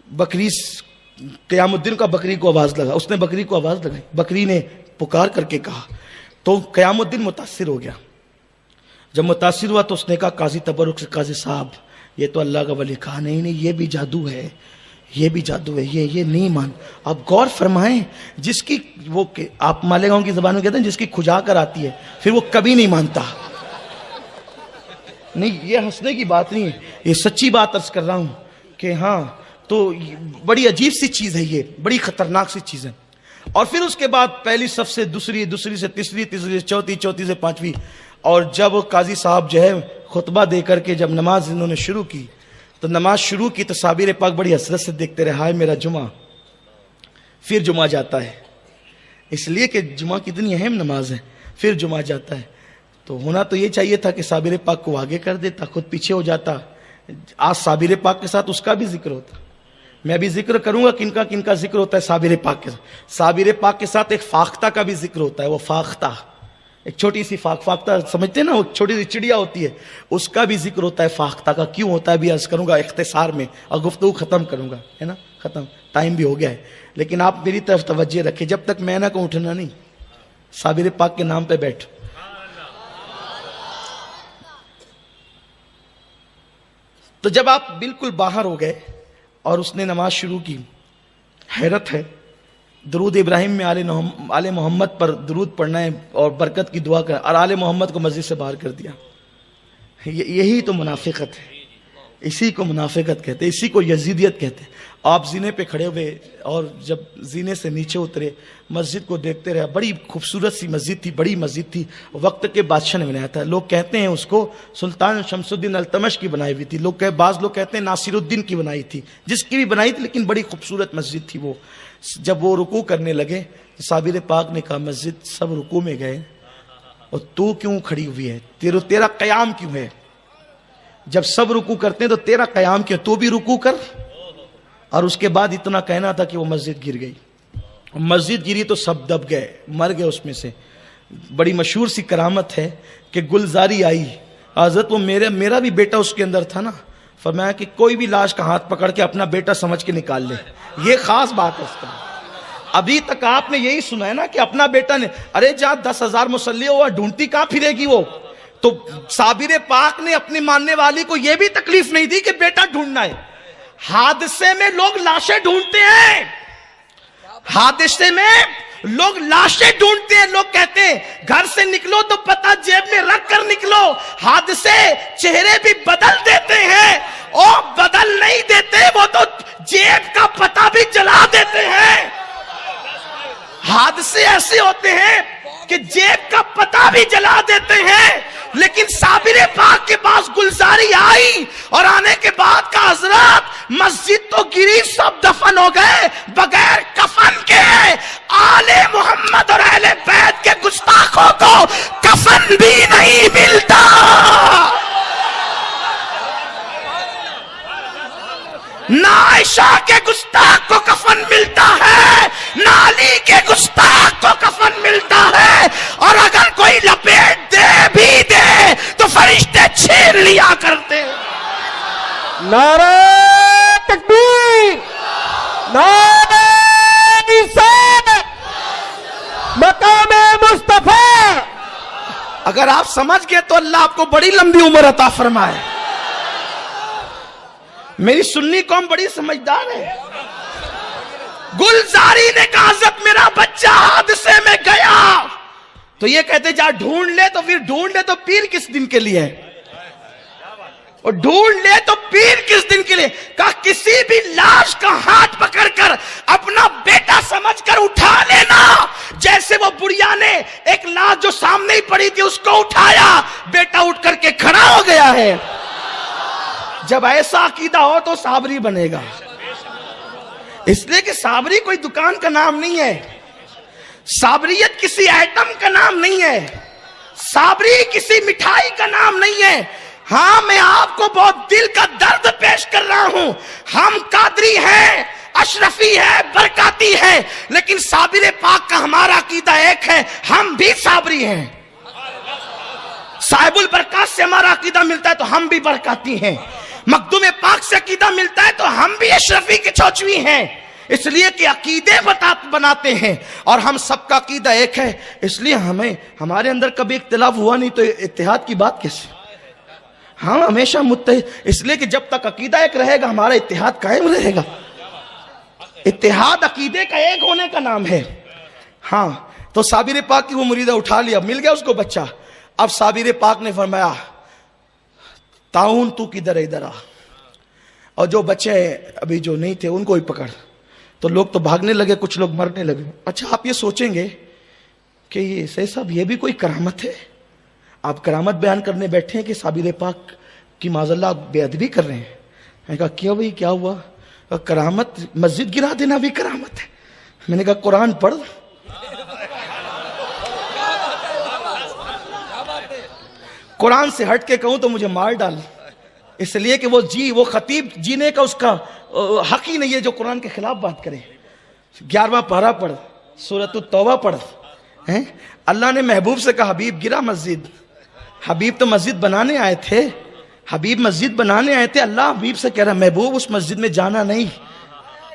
بکری، قیام الدین کا بکری کو آواز لگا، اس نے بکری کو آواز لگائی، بکری نے پکار کر کے کہا، تو قیام الدین متاثر ہو گیا۔ جب متاثر ہوا تو اس نے کہا قاضی تبرک سے، قاضی صاحب یہ تو اللہ کا ولی۔ کہا نہیں نہیں، یہ بھی جادو ہے، یہ بھی جادو ہے، یہ نہیں مان۔ آپ غور فرمائیں، جس کی وہ آپ مالیگاؤں کی زبان میں کہتے ہیں جس کی کھجا کر آتی ہے پھر وہ کبھی نہیں مانتا۔ نہیں، یہ ہنسنے کی بات نہیں ہے، یہ سچی بات عرض کر رہا ہوں کہ ہاں، تو بڑی عجیب سی چیز ہے، یہ بڑی خطرناک سی چیز ہے۔ اور پھر اس کے بعد پہلی صف سے دوسری، دوسری سے تیسری، تیسری سے چوتھی، چوتھی سے پانچویں، اور جب قاضی صاحب جو ہے خطبہ دے کر کے جب نماز انہوں نے شروع کی، تو نماز شروع کی تو صابر پاک بڑی حسرت سے دیکھتے رہے، ہائے میرا جمعہ۔ پھر جمعہ جاتا ہے، اس لیے کہ جمعہ کتنی اہم نماز ہے، پھر جمعہ جاتا ہے۔ تو ہونا تو یہ چاہیے تھا کہ صابر پاک کو آگے کر دیتا، خود پیچھے ہو جاتا۔ آج صابر پاک کے ساتھ اس کا بھی ذکر ہوتا۔ میں ابھی ذکر کروں گا کن کا ذکر ہوتا ہے صابر پاک کے ساتھ۔ صابر پاک کے ساتھ ایک فاختہ کا بھی ذکر ہوتا ہے، وہ فاختہ، ایک چھوٹی سی فاختہ سمجھتے ہیں نا، وہ چھوٹی سی چڑیا ہوتی ہے، اس کا بھی ذکر ہوتا ہے فاختہ کا۔ کیوں ہوتا ہے بھی عرض کروں گا اختصار میں، اور گفتگو ختم کروں گا، ہے نا، ختم، ٹائم بھی ہو گیا ہے۔ لیکن آپ میری طرف توجہ رکھیں، جب تک میں نہ کہوں اٹھنا نہیں، صابر پاک کے نام پہ بیٹھ۔ تو جب آپ بالکل باہر ہو گئے اور اس نے نماز شروع کی، حیرت ہے، درود ابراہیم میں آل محمد پر درود پڑھنا ہے اور برکت کی دعا کر، اور آل محمد کو مسجد سے باہر کر دیا۔ یہی تو منافقت ہے، اسی کو منافقت کہتے ہیں، اسی کو یزیدیت کہتے ہیں۔ آپ زینے پہ کھڑے ہوئے اور جب زینے سے نیچے اترے، مسجد کو دیکھتے رہے، بڑی خوبصورت سی مسجد تھی، بڑی مسجد تھی، وقت کے بادشاہ نے بنایا تھا۔ لوگ کہتے ہیں اس کو سلطان شمس الدین التمش کی بنائی ہوئی تھی، بعض لوگ کہتے ہیں ناصر الدین کی بنائی تھی، جس کی بھی بنائی تھی، لیکن بڑی خوبصورت مسجد تھی وہ۔ جب وہ رکوع کرنے لگے، صابر پاک نے کہا مسجد سب رکوع میں گئے اور تو کیوں کھڑی ہوئی ہے، تیرا قیام کیوں ہے؟ جب سب رکوع کرتے ہیں تو تیرا قیام کیوں، تو بھی رکوع کر۔ اور اس کے بعد اتنا کہنا تھا کہ وہ مسجد گر گئی، مسجد گری تو سب دب گئے، مر گئے اس میں سے۔ بڑی مشہور سی کرامت ہے کہ گلزاری آئی حضرت، وہ میرا بھی بیٹا اس کے اندر تھا نا، فرمایا کہ کوئی بھی لاش کا ہاتھ پکڑ کے اپنا بیٹا سمجھ کے نکال لے، یہ خاص بات ہے اس کا۔ ابھی تک آپ نے یہی سنا ہے نا کہ اپنا بیٹا نے، ارے جہاں 10,000 مصلی ہوا ڈھونڈتی کہاں پھرے گی وہ؟ تو صابر پاک نے اپنی ماننے والی کو یہ بھی تکلیف نہیں دی کہ بیٹا ڈھونڈنا ہے۔ حادثے میں لوگ لاشیں ڈھونڈتے ہیں، حادثے میں لوگ لاشیں ڈھونڈتے ہیں، لوگ کہتے ہیں گھر سے نکلو تو پتہ جیب میں رکھ کر نکلو۔ حادثے چہرے بھی بدل دیتے ہیں، اور بدل نہیں دیتے، وہ تو جیب کا پتہ بھی جلا دیتے ہیں۔ حادثے ایسے ہوتے ہیں کہ جیب کا پتہ بھی جلا دیتے ہیں، لیکن صابر پاک کے پاس گلزاری آئی، اور آنے کے بعد کا حضرات مسجد تو گری، سب دفن ہو گئے بغیر کفن کے۔ آل محمد اور اہل بیت کے گستاخوں کو کفن بھی نہیں ملتا۔ نہ عائشہ کے گستاخ کو کفن ملتا ہے، نہ علی کے گستاخ کو کفن ملتا ہے، اور اگر کوئی لپیٹ دے بھی دے تو فرشتے چھین لیا کرتے۔ نعرہ تکبیر، نعرہ رسالت، مقام مصطفیٰ۔ اگر آپ سمجھ گئے تو اللہ آپ کو بڑی لمبی عمر عطا فرمائے۔ میری سنی قوم بڑی سمجھدار ہے۔ گلزاری نے کہا حضرت میرا بچہ حادثے میں گیا، تو یہ کہتے جا ڈھونڈ لے، تو پھر ڈھونڈ لے تو پیر کس دن کے لیے ہے؟ اور ڈھونڈ لے تو پیر کس دن کے لیے؟ کہا کسی بھی لاش کا ہاتھ پکڑ کر اپنا بیٹا سمجھ کر اٹھا لینا، جیسے وہ بڑھیا نے ایک لاش جو سامنے ہی پڑی تھی اس کو اٹھایا، بیٹا اٹھ کر کے کھڑا ہو گیا ہے۔ جب ایسا عقیدہ ہو تو صابری بنے گا، اس لیے کہ صابری کوئی دکان کا نام نہیں ہے، صابریت کسی آئٹم کا نام نہیں ہے، صابری کسی مٹھائی کا نام نہیں ہے۔ ہاں میں آپ کو بہت دل کا درد پیش کر رہا ہوں، ہم قادری ہیں، اشرفی ہے، برکاتی ہے، لیکن صابر پاک کا ہمارا عقیدہ ایک ہے، ہم بھی صابری ہیں۔ صاحب البرکات سے ہمارا عقیدہ ملتا ہے تو ہم بھی برکاتی ہیں، مخدوم پاک سے عقیدہ ملتا ہے تو ہم بھی اشرفی کے چوچوی ہیں، اس لیے کہ عقیدے بناتے ہیں اور ہم سب کا عقیدہ ایک ہے، اس لیے ہمارے اندر کبھی اختلاف ہوا نہیں تو اتحاد کی بات کیسے؟ ہاں ہمیشہ متحد، اس لیے کہ جب تک عقیدہ ایک رہے گا ہمارا اتحاد قائم رہے گا۔ اتحاد عقیدے کا ایک ہونے کا نام ہے۔ ہاں تو صابر پاک کی وہ مریدہ اٹھا لیا، مل گیا اس کو بچہ۔ اب صابر پاک نے فرمایا تعاون تو کدھر ادھر آ، اور جو بچے ابھی جو نہیں تھے ان کو ہی پکڑ۔ تو لوگ تو بھاگنے لگے، کچھ لوگ مرنے لگے۔ اچھا آپ یہ سوچیں گے کہ یہ سید صاحب یہ بھی کوئی کرامت ہے؟ آپ کرامت بیان کرنے بیٹھے ہیں کہ صابر پاک کی معاذ اللہ بے ادبی کر رہے ہیں۔ میں نے کہا کیا بھائی کیا ہوا؟ کرامت مسجد گرا دینا بھی کرامت ہے۔ میں نے کہا قرآن پڑھ۔ قرآن سے ہٹ کے کہوں تو مجھے مار ڈال، اس لیے کہ وہ خطیب جینے کا اس کا حق ہی نہیں ہے جو قرآن کے خلاف بات کرے۔ 11واں پارہ پڑھ، سورۃ التوبہ پڑھ۔ اللہ نے محبوب سے کہا حبیب گرا مسجد، حبیب تو مسجد بنانے آئے تھے، حبیب مسجد بنانے آئے تھے، اللہ حبیب سے کہہ رہا محبوب اس مسجد میں جانا نہیں۔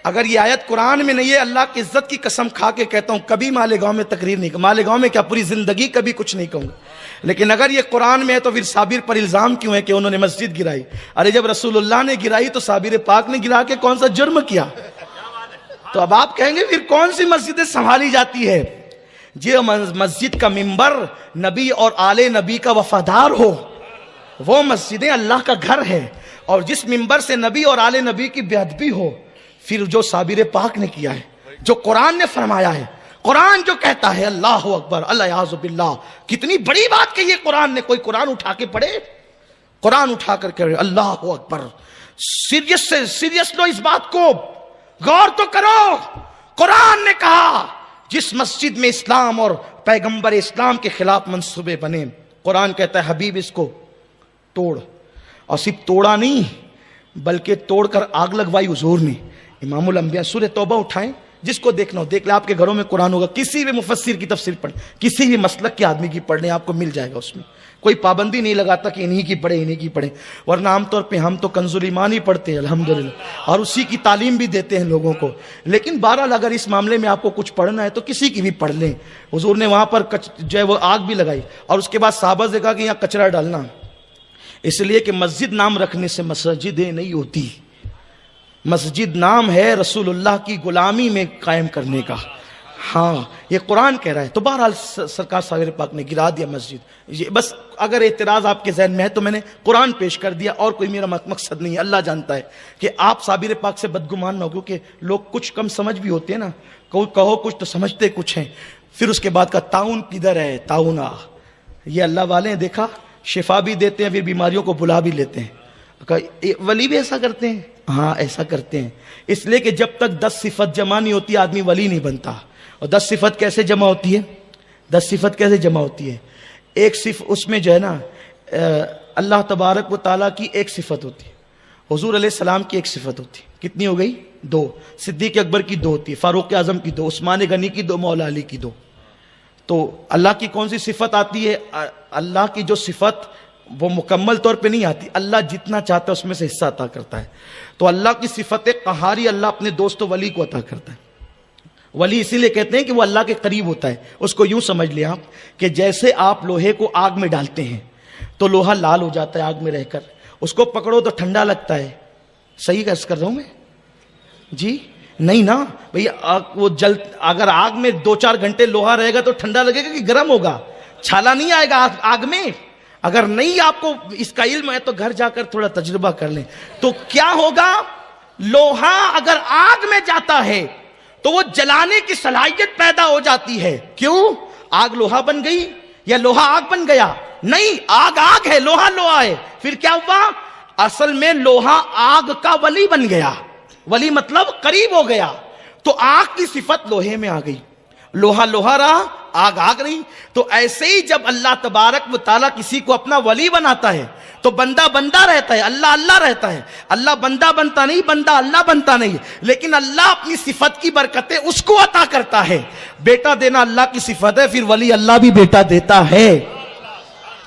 اگر یہ آیت قرآن میں نہیں ہے، اللہ کی عزت کی قسم کھا کے کہتا ہوں کبھی مالیگاؤں میں تقریر نہیں، مالیگاؤں میں کیا پوری زندگی کبھی کچھ نہیں کہوں گا۔ لیکن اگر یہ قرآن میں ہے تو پھر صابر پر الزام کیوں ہے کہ انہوں نے مسجد گرائی؟ ارے جب رسول اللہ نے گرائی تو صابر پاک نے گرا کے کون سا جرم کیا؟ تو اب آپ کہیں گے پھر کون سی مسجدیں سنبھالی جاتی ہے؟ جو مسجد کا ممبر نبی اور آل نبی کا وفادار ہو وہ مسجدیں اللہ کا گھر ہے، اور جس ممبر سے نبی اور آل نبی کی بے ادبی ہو، پھر جو صابر پاک نے کیا ہے، جو قرآن نے فرمایا ہے، قرآن جو کہتا ہے اللہ اکبر اللہ یعوذ باللہ، کتنی بڑی بات کہی ہے قرآن نے۔ کوئی قرآن اٹھا کے پڑھے، قرآن اٹھا کر کے اللہ اکبر، سیریس لو، اس بات کو غور تو کرو۔ قرآن نے کہا جس مسجد میں اسلام اور پیغمبر اسلام کے خلاف منصوبے بنے، قرآن کہتا ہے حبیب اس کو توڑ، اور صرف توڑا نہیں بلکہ توڑ کر آگ لگوائی حضور نے۔ امام الانبیاء سورہ توبہ اٹھائیں، جس کو دیکھنا ہو دیکھ لے. آپ کے گھروں میں قرآن ہوگا, کسی بھی مفسر کی تفسیر پڑھ, کسی بھی مسلک کے آدمی کی پڑھ لیں, آپ کو مل جائے گا. اس میں کوئی پابندی نہیں لگاتا کہ انہی کی پڑھیں انہی کی پڑھیں, ورنہ عام طور پہ ہم تو کنز الایمان ہی پڑھتے ہیں الحمدللہ, اور اسی کی تعلیم بھی دیتے ہیں لوگوں کو. لیکن بہرحال اگر اس معاملے میں آپ کو کچھ پڑھنا ہے تو کسی کی بھی پڑھ لیں. حضور نے وہاں پر جو ہے وہ آگ بھی لگائی, اور اس کے بعد صحابہ سے کہا کہ یہاں کچرا ڈالنا, اس لیے کہ مسجد نام رکھنے سے مسجدیں نہیں ہوتی. مسجد نام ہے رسول اللہ کی غلامی میں قائم کرنے کا. ہاں یہ قرآن کہہ رہا ہے. تو بہرحال سرکار ساغر پاک نے گرا دیا مسجد. یہ بس اگر اعتراض آپ کے ذہن میں ہے تو میں نے قرآن پیش کر دیا, اور کوئی میرا مقصد نہیں ہے. اللہ جانتا ہے کہ آپ صابر پاک سے بدگمان نہ ہو, کیونکہ لوگ کچھ کم سمجھ بھی ہوتے ہیں نا, کہو کچھ تو سمجھتے کچھ ہیں. پھر اس کے بعد کا تعاون کدھر ہے, تعاون یہ اللہ والے ہیں, دیکھا شفا بھی دیتے ہیں, پھر بیماریوں کو بلا بھی لیتے ہیں. ولی بھی ایسا کرتے ہیں, ہاں ایسا کرتے ہیں. اس لیے کہ جب تک 10 صفت جمع نہیں ہوتی آدمی ولی نہیں بنتا. اور 10 صفت کیسے جمع ہوتی ہے, 10 صفت کیسے جمع ہوتی ہے؟ ایک صفت اس میں جو ہے نا اللہ تبارک و تعالیٰ کی ایک صفت ہوتی ہے, حضور علیہ السلام کی ایک صفت ہوتی ہے. کتنی ہو گئی؟ 2. صدیق اکبر کی 2 ہوتی ہے, فاروق اعظم کی 2, عثمان غنی کی 2, مولا علی کی 2. تو اللہ کی کون سی صفت آتی ہے؟ اللہ کی جو صفت وہ مکمل طور پہ نہیں آتی, اللہ جتنا چاہتا ہے اس میں سے حصہ عطا کرتا ہے. تو اللہ کی صفت قہاری اللہ اپنے دوست و ولی کو عطا کرتا ہے. ولی اسی لیے کہتے ہیں کہ وہ اللہ کے قریب ہوتا ہے. اس کو یوں سمجھ لیں آپ کہ جیسے آپ لوہے کو آگ میں ڈالتے ہیں تو لوہا لال ہو جاتا ہے آگ میں رہ کر, اس کو پکڑو تو ٹھنڈا لگتا ہے. صحیح عرض کر رہا ہوں میں جی؟ نہیں نا بھئی, وہ اگر آگ میں 2-4 گھنٹے لوہا رہے گا تو ٹھنڈا لگے گا کہ گرم ہوگا؟ چھالا نہیں آئے گا آگ میں. اگر نہیں آپ کو اس کا علم ہے تو گھر جا کر تھوڑا تجربہ کر لیں. تو کیا ہوگا, لوہا اگر آگ میں جاتا ہے تو وہ جلانے کی صلاحیت پیدا ہو جاتی ہے. کیوں؟ آگ لوہا بن گئی یا لوہا آگ بن گیا؟ نہیں, آگ ہے, لوہا ہے. پھر کیا ہوا؟ اصل میں لوہا آگ کا ولی بن گیا. ولی مطلب قریب ہو گیا. تو آگ کی صفت لوہے میں آ گئی, لوہا رہا, آگ رہی. تو ایسے ہی جب اللہ تبارک و تعالیٰ کسی کو اپنا ولی بناتا ہے تو بندہ رہتا ہے, اللہ رہتا ہے. اللہ بندہ بنتا نہیں, بندہ اللہ بنتا نہیں. لیکن اللہ اپنی صفت کی برکتیں اس کو عطا کرتا ہے. بیٹا دینا اللہ کی صفت ہے, پھر ولی اللہ بھی بیٹا دیتا ہے.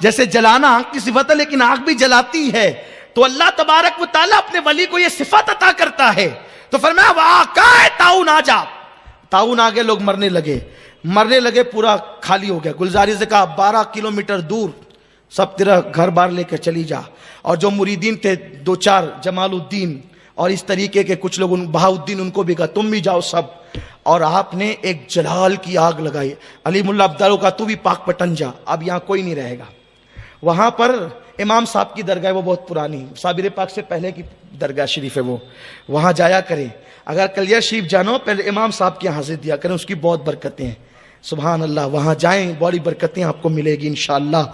جیسے جلانا آگ کی صفت ہے لیکن آگ بھی جلاتی ہے. تو اللہ تبارک و تعالیٰ اپنے ولی کو یہ صفت عطا کرتا ہے. تو فرمایا واقع تعاون آ جا. تعاون آگے لوگ مرنے لگے, پورا خالی ہو گیا. گلزاری سے کہا 12 کلومیٹر دور سب تیرا گھر بار لے کے چلی جا. اور جو مریدین تھے 2-4 جمال الدین اور اس طریقے کے کچھ لوگ, بہاؤدین, ان کو بھی کہا تم بھی جاؤ سب. اور آپ نے ایک جلال کی آگ لگائی. علی ملا عبداللہ کا تو بھی پاک پٹن جا, اب یہاں کوئی نہیں رہے گا. وہاں پر امام صاحب کی درگاہ, وہ بہت پرانی, صابر پاک سے پہلے کی درگاہ شریف ہے, وہ وہاں جایا کریں. اگر کلیئر شریف جانو پہلے امام صاحب کی حاضر دیا کریں, اس کی بہت برکتیں ہیں. سبحان اللہ, وہاں جائیں, بڑی برکتیں آپ کو ملے گی انشاءاللہ.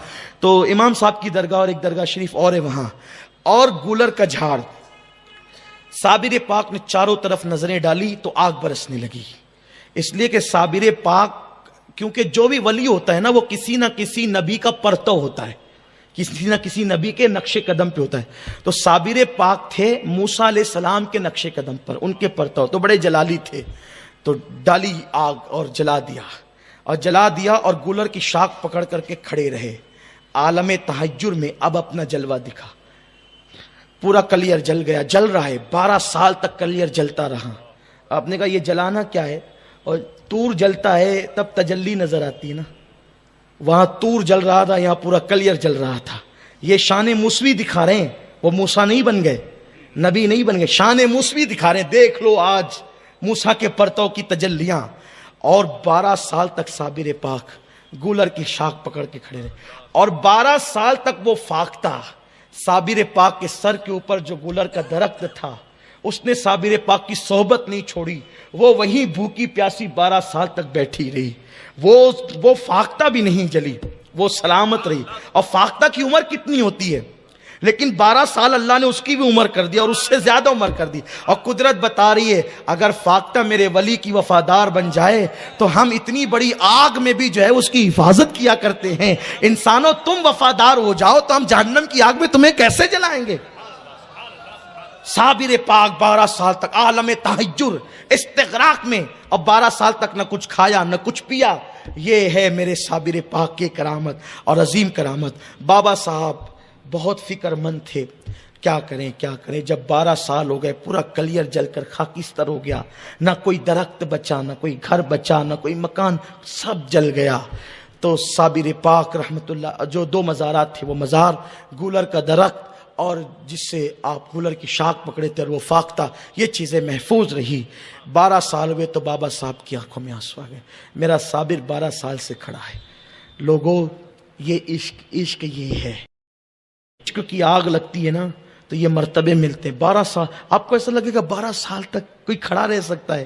تو امام صاحب کی درگاہ اور ایک درگاہ شریف اور ہے وہاں. اور گولر کا جھاڑ, صابر پاک نے چاروں طرف نظریں ڈالی تو آگ برسنے لگی. اس لیے کہ صابر پاک, کیونکہ جو بھی ولی ہوتا ہے نا وہ کسی نہ کسی نبی کا پرتو ہوتا ہے, کسی نہ کسی نبی کے نقش قدم پہ ہوتا ہے. تو صابر پاک تھے موسیٰ علیہ السلام کے نقش قدم پر, ان کے پرتو, تو بڑے جلالی تھے. تو ڈالی آگ اور جلا دیا اور گولر کی شاخ پکڑ کر کے کھڑے رہے. عالم تحجر میں اب اپنا جلوہ دکھا. پورا کلیئر جل گیا, جل رہا ہے, 12 سال تک کلیئر جلتا رہا. آپ نے کہا یہ جلانا کیا ہے؟ اور تور جلتا ہے تب تجلی نظر آتی ہے نا, وہاں تور جل رہا تھا, یہاں پورا کلیئر جل رہا تھا. یہ شان موسوی دکھا رہے ہیں, وہ موسیٰ نہیں بن گئے, نبی نہیں بن گئے, شان موسوی دکھا رہے ہیں. دیکھ لو آج موسیٰ کے پرتو کی تجلیاں. اور 12 سال تک صابر پاک گولر کی شاخ پکڑ کے کھڑے رہے, اور 12 سال تک وہ فاختہ صابر پاک کے سر کے اوپر جو گولر کا درخت تھا, اس نے صابر پاک کی صحبت نہیں چھوڑی. وہ وہیں بھوکی پیاسی 12 سال تک بیٹھی رہی. وہ فاختہ بھی نہیں جلی, وہ سلامت رہی. اور فاختہ کی عمر کتنی ہوتی ہے, لیکن 12 سال اللہ نے اس کی بھی عمر کر دی اور اس سے زیادہ عمر کر دی. اور قدرت بتا رہی ہے اگر فاختہ میرے ولی کی وفادار بن جائے تو ہم اتنی بڑی آگ میں بھی جو ہے اس کی حفاظت کیا کرتے ہیں. انسانوں تم وفادار ہو جاؤ تو ہم جہنم کی آگ میں تمہیں کیسے جلائیں گے. صابر پاک 12 سال تک عالم تحجر استغراق میں، اور 12 سال تک نہ کچھ کھایا نہ کچھ پیا. یہ ہے میرے صابر پاک کی کرامت اور عظیم کرامت. بابا صاحب بہت فکر مند تھے، کیا کریں کیا کریں. جب 12 سال ہو گئے، پورا کلیر جل کر خاکستر ہو گیا، نہ کوئی درخت بچا، نہ کوئی گھر بچا، نہ کوئی مکان، سب جل گیا. تو صابر پاک رحمت اللہ، جو 2 مزارات تھے، وہ مزار گولر کا درخت اور جس سے آپ گولر کی شاخ پکڑے تھے اور وہ فاختہ، یہ چیزیں محفوظ رہی. 12 سال ہوئے تو بابا صاحب کی آنکھوں میں آنسو آ گئے. میرا صابر 12 سال سے کھڑا ہے. لوگوں، یہ عشق یہ ہے. عشق کی آگ لگتی ہے نا تو یہ مرتبے ملتے ہیں. 12 سال آپ کو ایسا لگے گا 12 سال تک کوئی کھڑا رہ سکتا ہے؟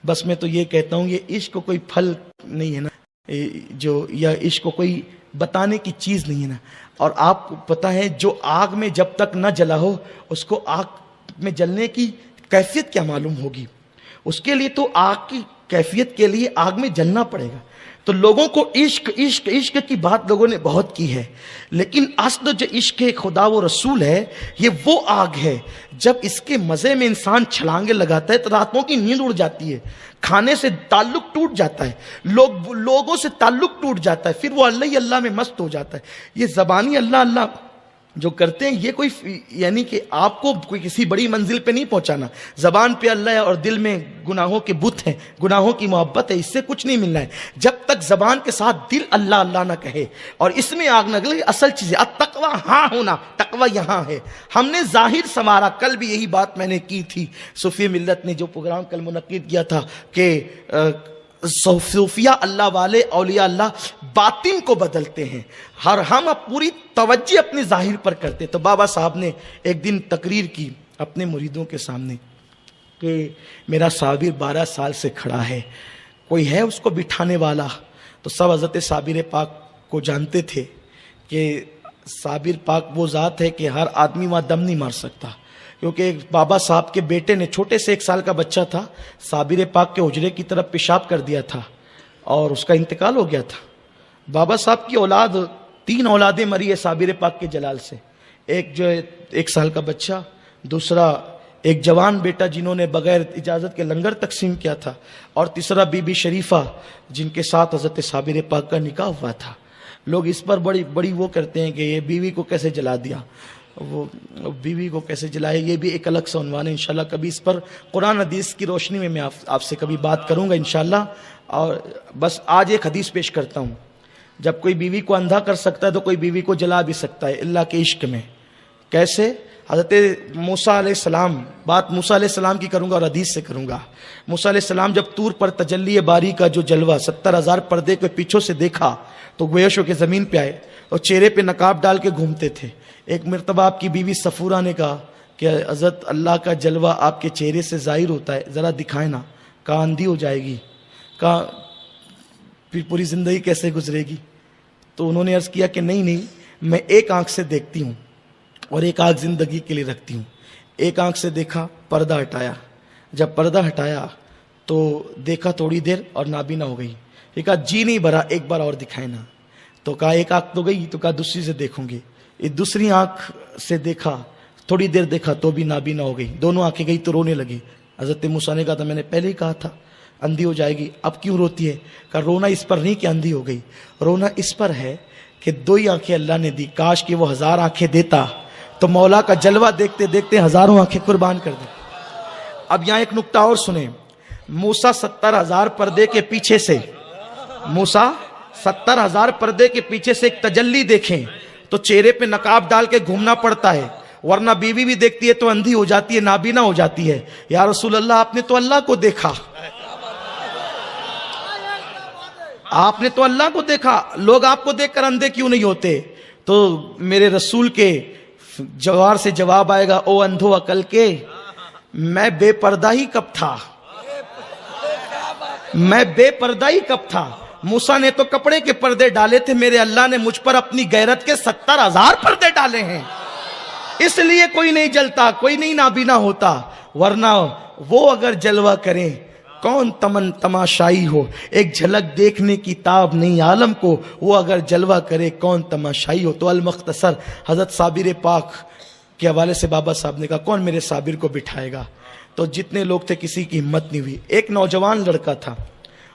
بس میں تو یہ کہتا ہوں، یہ عشق کو کوئی پھل نہیں ہے نا، جو یا عشق کو کوئی بتانے کی چیز نہیں ہے نا. اور آپ کو پتہ ہے، جو آگ میں جب تک نہ جلا ہو اس کو آگ میں جلنے کی کیفیت کیا معلوم ہوگی؟ اس کے لیے تو آگ کی کیفیت کے لیے آگ میں جلنا پڑے گا. تو لوگوں کو عشق عشق عشق کی بات لوگوں نے بہت کی ہے، لیکن اصل جو عشق خدا و رسول ہے، یہ وہ آگ ہے جب اس کے مزے میں انسان چھلانگے لگاتا ہے تو راتوں کی نیند اڑ جاتی ہے، کھانے سے تعلق ٹوٹ جاتا ہے، لوگوں سے تعلق ٹوٹ جاتا ہے، پھر وہ اللہ ہی اللہ میں مست ہو جاتا ہے. یہ زبانی اللہ اللہ جو کرتے ہیں، یہ کوئی یعنی کہ آپ کو کوئی کسی بڑی منزل پہ نہیں پہنچانا. زبان پہ اللہ ہے اور دل میں گناہوں کے بت ہیں، گناہوں کی محبت ہے، اس سے کچھ نہیں ملنا ہے. جب تک زبان کے ساتھ دل اللہ اللہ نہ کہے اور اس میں آگ نہ لگے. اصل چیز ہے التقویٰ ہاں ہونا، تقویٰ یہاں ہے. ہم نے ظاہر سنوارا. کل بھی یہی بات میں نے کی تھی. صوفی ملت نے جو پروگرام کل منعقد کیا تھا کہ صوفیہ اللہ والے اولیاء اللہ باطن کو بدلتے ہیں، ہم پوری توجہ اپنے ظاہر پر کرتے. تو بابا صاحب نے ایک دن تقریر کی اپنے مریدوں کے سامنے کہ میرا صابر 12 سال سے کھڑا ہے، کوئی ہے اس کو بٹھانے والا؟ تو سب حضرت صابر پاک کو جانتے تھے کہ صابر پاک وہ ذات ہے کہ ہر آدمی وہاں دم نہیں مار سکتا. کیونکہ بابا صاحب کے بیٹے نے، چھوٹے سے 1 سال کا بچہ تھا، صابر پاک کے حجرے کی طرف پیشاب کر دیا تھا اور اس کا انتقال ہو گیا تھا. بابا صاحب کی اولاد 3 اولادیں مری ہے صابر پاک کے جلال سے. ایک جو 1 سال کا بچہ، دوسرا ایک جوان بیٹا جنہوں نے بغیر اجازت کے لنگر تقسیم کیا تھا، اور تیسرا بی بی شریفہ جن کے ساتھ حضرت صابر پاک کا نکاح ہوا تھا. لوگ اس پر بڑی وہ کرتے ہیں کہ یہ بیوی کو کیسے جلا دیا، وہ بیوی کو کیسے جلائے. یہ بھی ایک الگ سا عنوان ہے. انشاءاللہ کبھی اس پر قرآن حدیث کی روشنی میں آپ سے کبھی بات کروں گا انشاءاللہ. اور بس آج ایک حدیث پیش کرتا ہوں. جب کوئی بیوی کو اندھا کر سکتا ہے تو کوئی بیوی کو جلا بھی سکتا ہے اللہ کے عشق میں. کیسے؟ حضرت موسیٰ علیہ السلام، بات موسیٰ علیہ السلام کی کروں گا اور حدیث سے کروں گا. موسیٰ علیہ السلام جب طور پر تجلی باری کا جو جلوہ 70,000 پردے کے پیچھوں سے دیکھا تو گویش ہو کے زمین پہ آئے اور چہرے پہ نقاب ڈال کے گھومتے تھے. ایک مرتبہ آپ کی بیوی صفورہ نے کہا کہ حضرت اللہ کا جلوہ آپ کے چہرے سے ظاہر ہوتا ہے، ذرا دکھائیں نا. کہا اندھی ہو جائے گی. کہا پھر پوری زندگی کیسے گزرے گی؟ تو انہوں نے عرض کیا کہ نہیں، میں ایک آنکھ سے دیکھتی ہوں اور ایک آنکھ زندگی کے لیے رکھتی ہوں. ایک آنکھ سے دیکھا، پردہ ہٹایا. جب پردہ ہٹایا تو دیکھا تھوڑی دیر اور نابینا ہو گئی. یہ کہا جی نہیں بھرا، ایک بار اور دکھائے نا. تو کہا ایک آنکھ تو گئی. تو کہا دوسری سے دیکھوں گی. یہ دوسری آنکھ سے دیکھا، تھوڑی دیر دیکھا تو بھی نابینا ہو گئی. دونوں آنکھیں گئی تو رونے لگی. حضرت موسیٰ نے کہا تھا میں نے پہلے ہی کہا تھا اندھی ہو جائے گی، اب کیوں روتی ہے؟ کہ رونا اس پر نہیں کہ اندھی ہو گئی، رونا اس پر ہے کہ 2 ہی آنکھیں اللہ نے دی. کاش کہ وہ 1000 آنکھیں دیتا تو مولا کا جلوہ دیکھتے دیکھتے 1000 آنکھیں قربان کر دیں. اب یہاں ایک نکتہ اور سنیں. موسیٰ 70,000 پردے کے پیچھے سے، موسیٰ 70,000 پردے کے پیچھے سے ایک تجلی دیکھیں تو چہرے پہ نقاب ڈال کے گھومنا پڑتا ہے، ورنہ بیوی بھی دیکھتی ہے تو اندھی ہو جاتی ہے، نابینا ہو جاتی ہے. یا رسول اللہ آپ نے تو اللہ کو دیکھا، آپ نے تو اللہ کو دیکھا، لوگ آپ کو دیکھ کر اندھے کیوں نہیں ہوتے؟ تو میرے رسول کے جوار سے جواب آئے گا، او اندھو عقل کے، میں بے پردہ ہی کب تھا، میں بے پردہ ہی کب تھا. موسیٰ نے تو کپڑے کے پردے ڈالے تھے، میرے اللہ نے مجھ پر اپنی غیرت کے 70,000 پردے ڈالے ہیں. اس لیے کوئی نہیں جلتا، کوئی نہیں نابینا ہوتا، ورنہ وہ اگر جلوہ کریں کون تماشائی ہو. ایک جھلک دیکھنے کی تاب نہیں عالم کو، وہ اگر جلوہ کرے کون تماشائی ہو. تو المختصر حضرت صابر پاک کے حوالے سے بابا صاحب نے کہا کون میرے صابر کو بٹھائے گا؟ تو جتنے لوگ تھے کسی کی ہمت نہیں ہوئی. ایک نوجوان لڑکا تھا,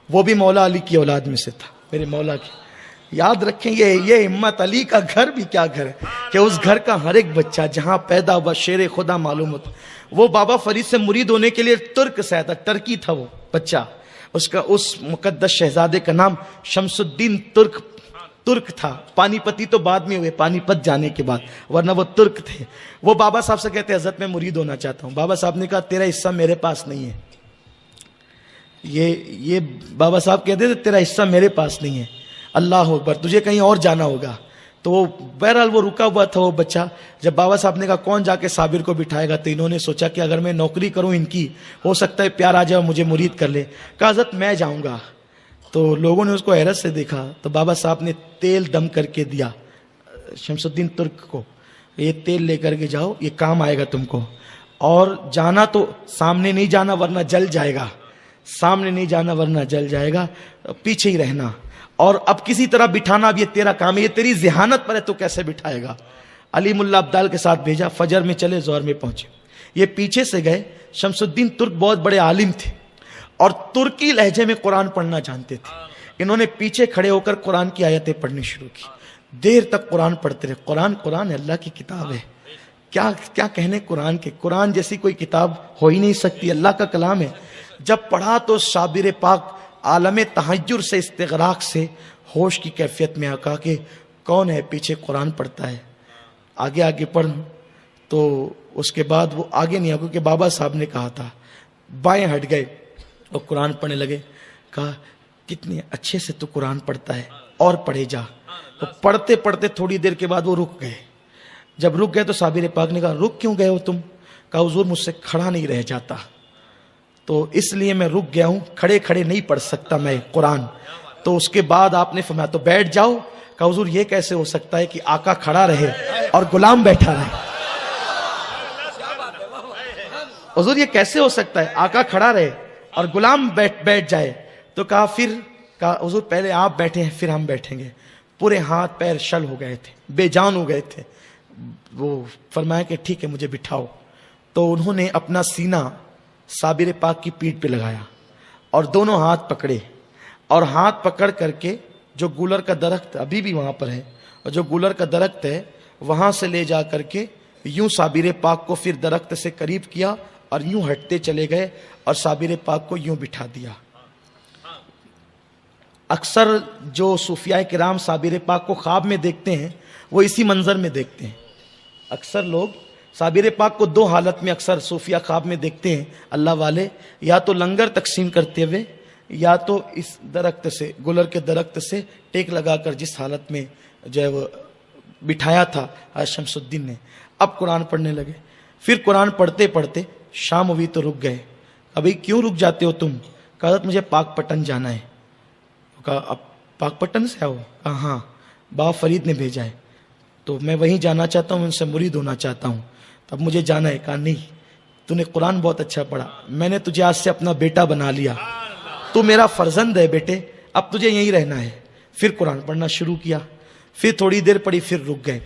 وہ بھی مولا علی کی اولاد میں سے تھا, میرے مولا کی. یاد رکھیں یہ ہمت علی کا گھر بھی کیا گھر ہے کہ اس گھر کا ہر ایک بچہ جہاں پیدا ہوا شیر خدا معلوم ہوتا. وہ بابا فرید سے مرید ہونے کے لیے ترک سے آیا تھا, ٹرکی تھا وہ بچہ. اس مقدس شہزادے کا نام شمس الدین ترک تھا. پانی پتی تو بعد میں ہوئے, پانی پت جانے کے بعد, ورنہ وہ ترک تھے. وہ بابا صاحب سے کہتے حضرت میں مرید ہونا چاہتا ہوں. بابا صاحب نے کہا تیرا حصہ میرے پاس نہیں ہے. یہ بابا صاحب کہتے تھے تیرا حصہ میرے پاس نہیں ہے, اللہ اکبر, تجھے کہیں اور جانا ہوگا. تو بہرحال وہ رکا ہوا تھا وہ بچہ. جب بابا صاحب نے کہا کون جا کے صابر کو بٹھائے گا, تو انہوں نے سوچا کہ اگر میں نوکری کروں ان کی, ہو سکتا ہے پیار آ جائے مجھے مرید کر لے. کہا حضرت میں جاؤں گا. تو لوگوں نے اس کو حیرت سے دیکھا. تو بابا صاحب نے تیل دم کر کے دیا شمس الدین ترک کو, یہ تیل لے کر کے جاؤ, یہ کام آئے گا تم کو. اور جانا تو سامنے نہیں جانا ورنہ جل جائے گا, سامنے نہیں جانا ورنہ جل جائے گا, پیچھے ہی رہنا. اور اب کسی طرح بٹھانا اب یہ تیرا کام ہے, یہ تیری ذہانت پر ہے, تو کیسے بٹھائے گا. علی ملا عبدال کے ساتھ بھیجا, فجر میں چلے, زہر میں پہنچے. یہ پیچھے سے گئے. شمس الدین ترک بہت بڑے عالم تھے اور ترکی لہجے میں قرآن پڑھنا جانتے تھے. انہوں نے پیچھے کھڑے ہو کر قرآن کی آیتیں پڑھنی شروع کی. دیر تک قرآن پڑھتے رہے. قرآن ہے, اللہ کی کتاب ہے. کیا کہنے قرآن کے, قرآن جیسی کوئی کتاب ہو ہی نہیں سکتی, اللہ کا کلام ہے. جب پڑھا تو صابر پاک عالم تحیر سے, استغراق سے ہوش کی کیفیت میں آ کہ کون ہے پیچھے قرآن پڑھتا ہے, آگے پڑھ. تو اس کے بعد وہ آگے نہیں آ, کیونکہ بابا صاحب نے کہا تھا. بائیں ہٹ گئے اور قرآن پڑھنے لگے. کہا کتنے اچھے سے تو قرآن پڑھتا ہے, اور پڑھے جا. تو پڑھتے پڑھتے تھوڑی دیر کے بعد وہ رک گئے. جب رک گئے تو صابر پاک نے کہا رک کیوں گئے ہو تم؟ کہا حضور مجھ سے کھڑا نہیں رہ جاتا, تو اس لیے میں رک گیا ہوں, کھڑے نہیں پڑھ سکتا میں قرآن. تو اس کے بعد آپ نے فرمایا تو بیٹھ جاؤ. کہا حضور یہ کیسے ہو سکتا ہے کہ آقا کھڑا رہے اور غلام بیٹھا رہے؟ حضور یہ کیسے ہو سکتا ہے, آقا کھڑا رہے اور غلام بیٹھ جائے؟ تو کہا حضور پہلے آپ بیٹھے ہیں پھر ہم بیٹھیں گے. پورے ہاتھ پیر شل ہو گئے تھے, بے جان ہو گئے تھے. وہ فرمایا کہ ٹھیک ہے مجھے بٹھاؤ. تو انہوں نے اپنا سینہ صابر پاک کی پیٹھ پہ لگایا اور دونوں ہاتھ پکڑے, اور ہاتھ پکڑ کر کے جو گولر کا درخت ابھی بھی وہاں پر ہے, اور جو گولر کا درخت ہے وہاں سے لے جا کر کے یوں صابر پاک کو پھر درخت سے قریب کیا اور یوں ہٹتے چلے گئے اور صابر پاک کو یوں بٹھا دیا. اکثر جو صوفیاء کرام صابر پاک کو خواب میں دیکھتے ہیں وہ اسی منظر میں دیکھتے ہیں. اکثر لوگ صابر پاک کو دو حالت میں اکثر صوفیاء خواب میں دیکھتے ہیں اللہ والے, یا تو لنگر تقسیم کرتے ہوئے, یا تو اس درخت سے, گلر کے درخت سے ٹیک لگا کر جس حالت میں جو ہے وہ بٹھایا تھا شمس الدین نے. اب قرآن پڑھنے لگے. پھر قرآن پڑھتے پڑھتے شام ہوئی تو رک گئے. ابھی کیوں رک جاتے ہو تم؟ کہا حضرت مجھے پاک پٹن جانا ہے. کہا اب پاک پٹن سے آؤ؟ کہا ہاں بابا فرید نے بھیجا ہے, تو میں وہیں جانا چاہتا ہوں, ان سے مرید ہونا چاہتا ہوں, اب مجھے جانا ہے. کہا نہیں, تو نے قرآن بہت اچھا پڑھا, میں نے تجھے آج سے اپنا بیٹا بنا لیا, تو میرا فرزند ہے بیٹے, اب تجھے یہیں رہنا ہے. پھر قرآن پڑھنا شروع کیا. پھر تھوڑی دیر پڑھی, پھر رک گئے.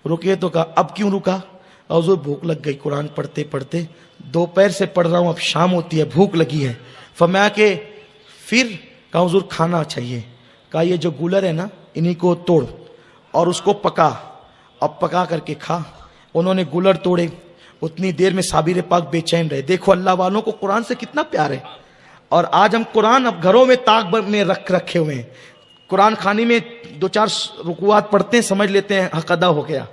رکے تو کہا اب کیوں رکا؟ حضور بھوک لگ گئی, قرآن پڑھتے پڑھتے دوپہر سے پڑھ رہا ہوں, اب شام ہوتی ہے, بھوک لگی ہے. فرمایا کہ پھر کہا حضور کھانا چاہیے. کہا یہ جو گولر ہے نا انہی کو توڑ اور اس کو پکا, اب پکا کر کے کھا. انہوں نے گولر توڑے. اتنی دیر میں صابر پاک بے چین رہے. دیکھو اللہ والوں کو قرآن سے کتنا پیار ہے. اور آج ہم قرآن اب گھروں میں طاق میں رکھے ہوئے ہیں. قرآن خانی میں 2-4 رکوعات پڑھتے ہیں, سمجھ لیتے ہیں حق ادا ہو گیا.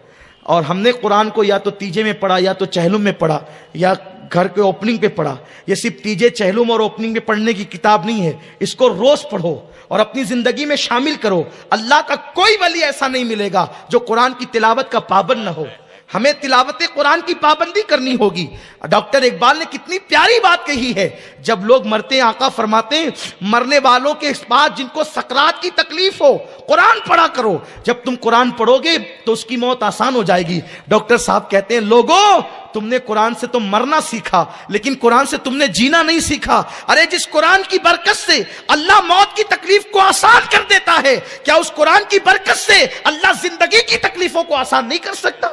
اور ہم نے قرآن کو یا تو تیجے میں پڑھا, یا تو چہلم میں پڑھا, یا گھر کے اوپننگ پہ پڑھا. یہ صرف تیجے, چہلم اور اوپننگ میں پڑھنے کی کتاب نہیں ہے. اس کو روز پڑھو اور اپنی زندگی میں شامل کرو. اللہ کا کوئی ولی ایسا نہیں ملے گا جو قرآن کی تلاوت کا پابند نہ ہو. ہمیں تلاوت قرآن کی پابندی کرنی ہوگی. ڈاکٹر اقبال نے کتنی پیاری بات کہی ہے, جب لوگ مرتے ہیں آقا فرماتے ہیں مرنے والوں کے بعد جن کو سکرات کی تکلیف ہو قرآن پڑھا کرو. جب تم قرآن پڑھو گے تو اس کی موت آسان ہو جائے گی. ڈاکٹر صاحب کہتے ہیں لوگوں تم نے قرآن سے تو مرنا سیکھا, لیکن قرآن سے تم نے جینا نہیں سیکھا. ارے جس قرآن کی برکت سے اللہ موت کی تکلیف کو آسان کر دیتا ہے, کیا اس قرآن کی برکت سے اللہ زندگی کی تکلیفوں کو آسان نہیں کر سکتا؟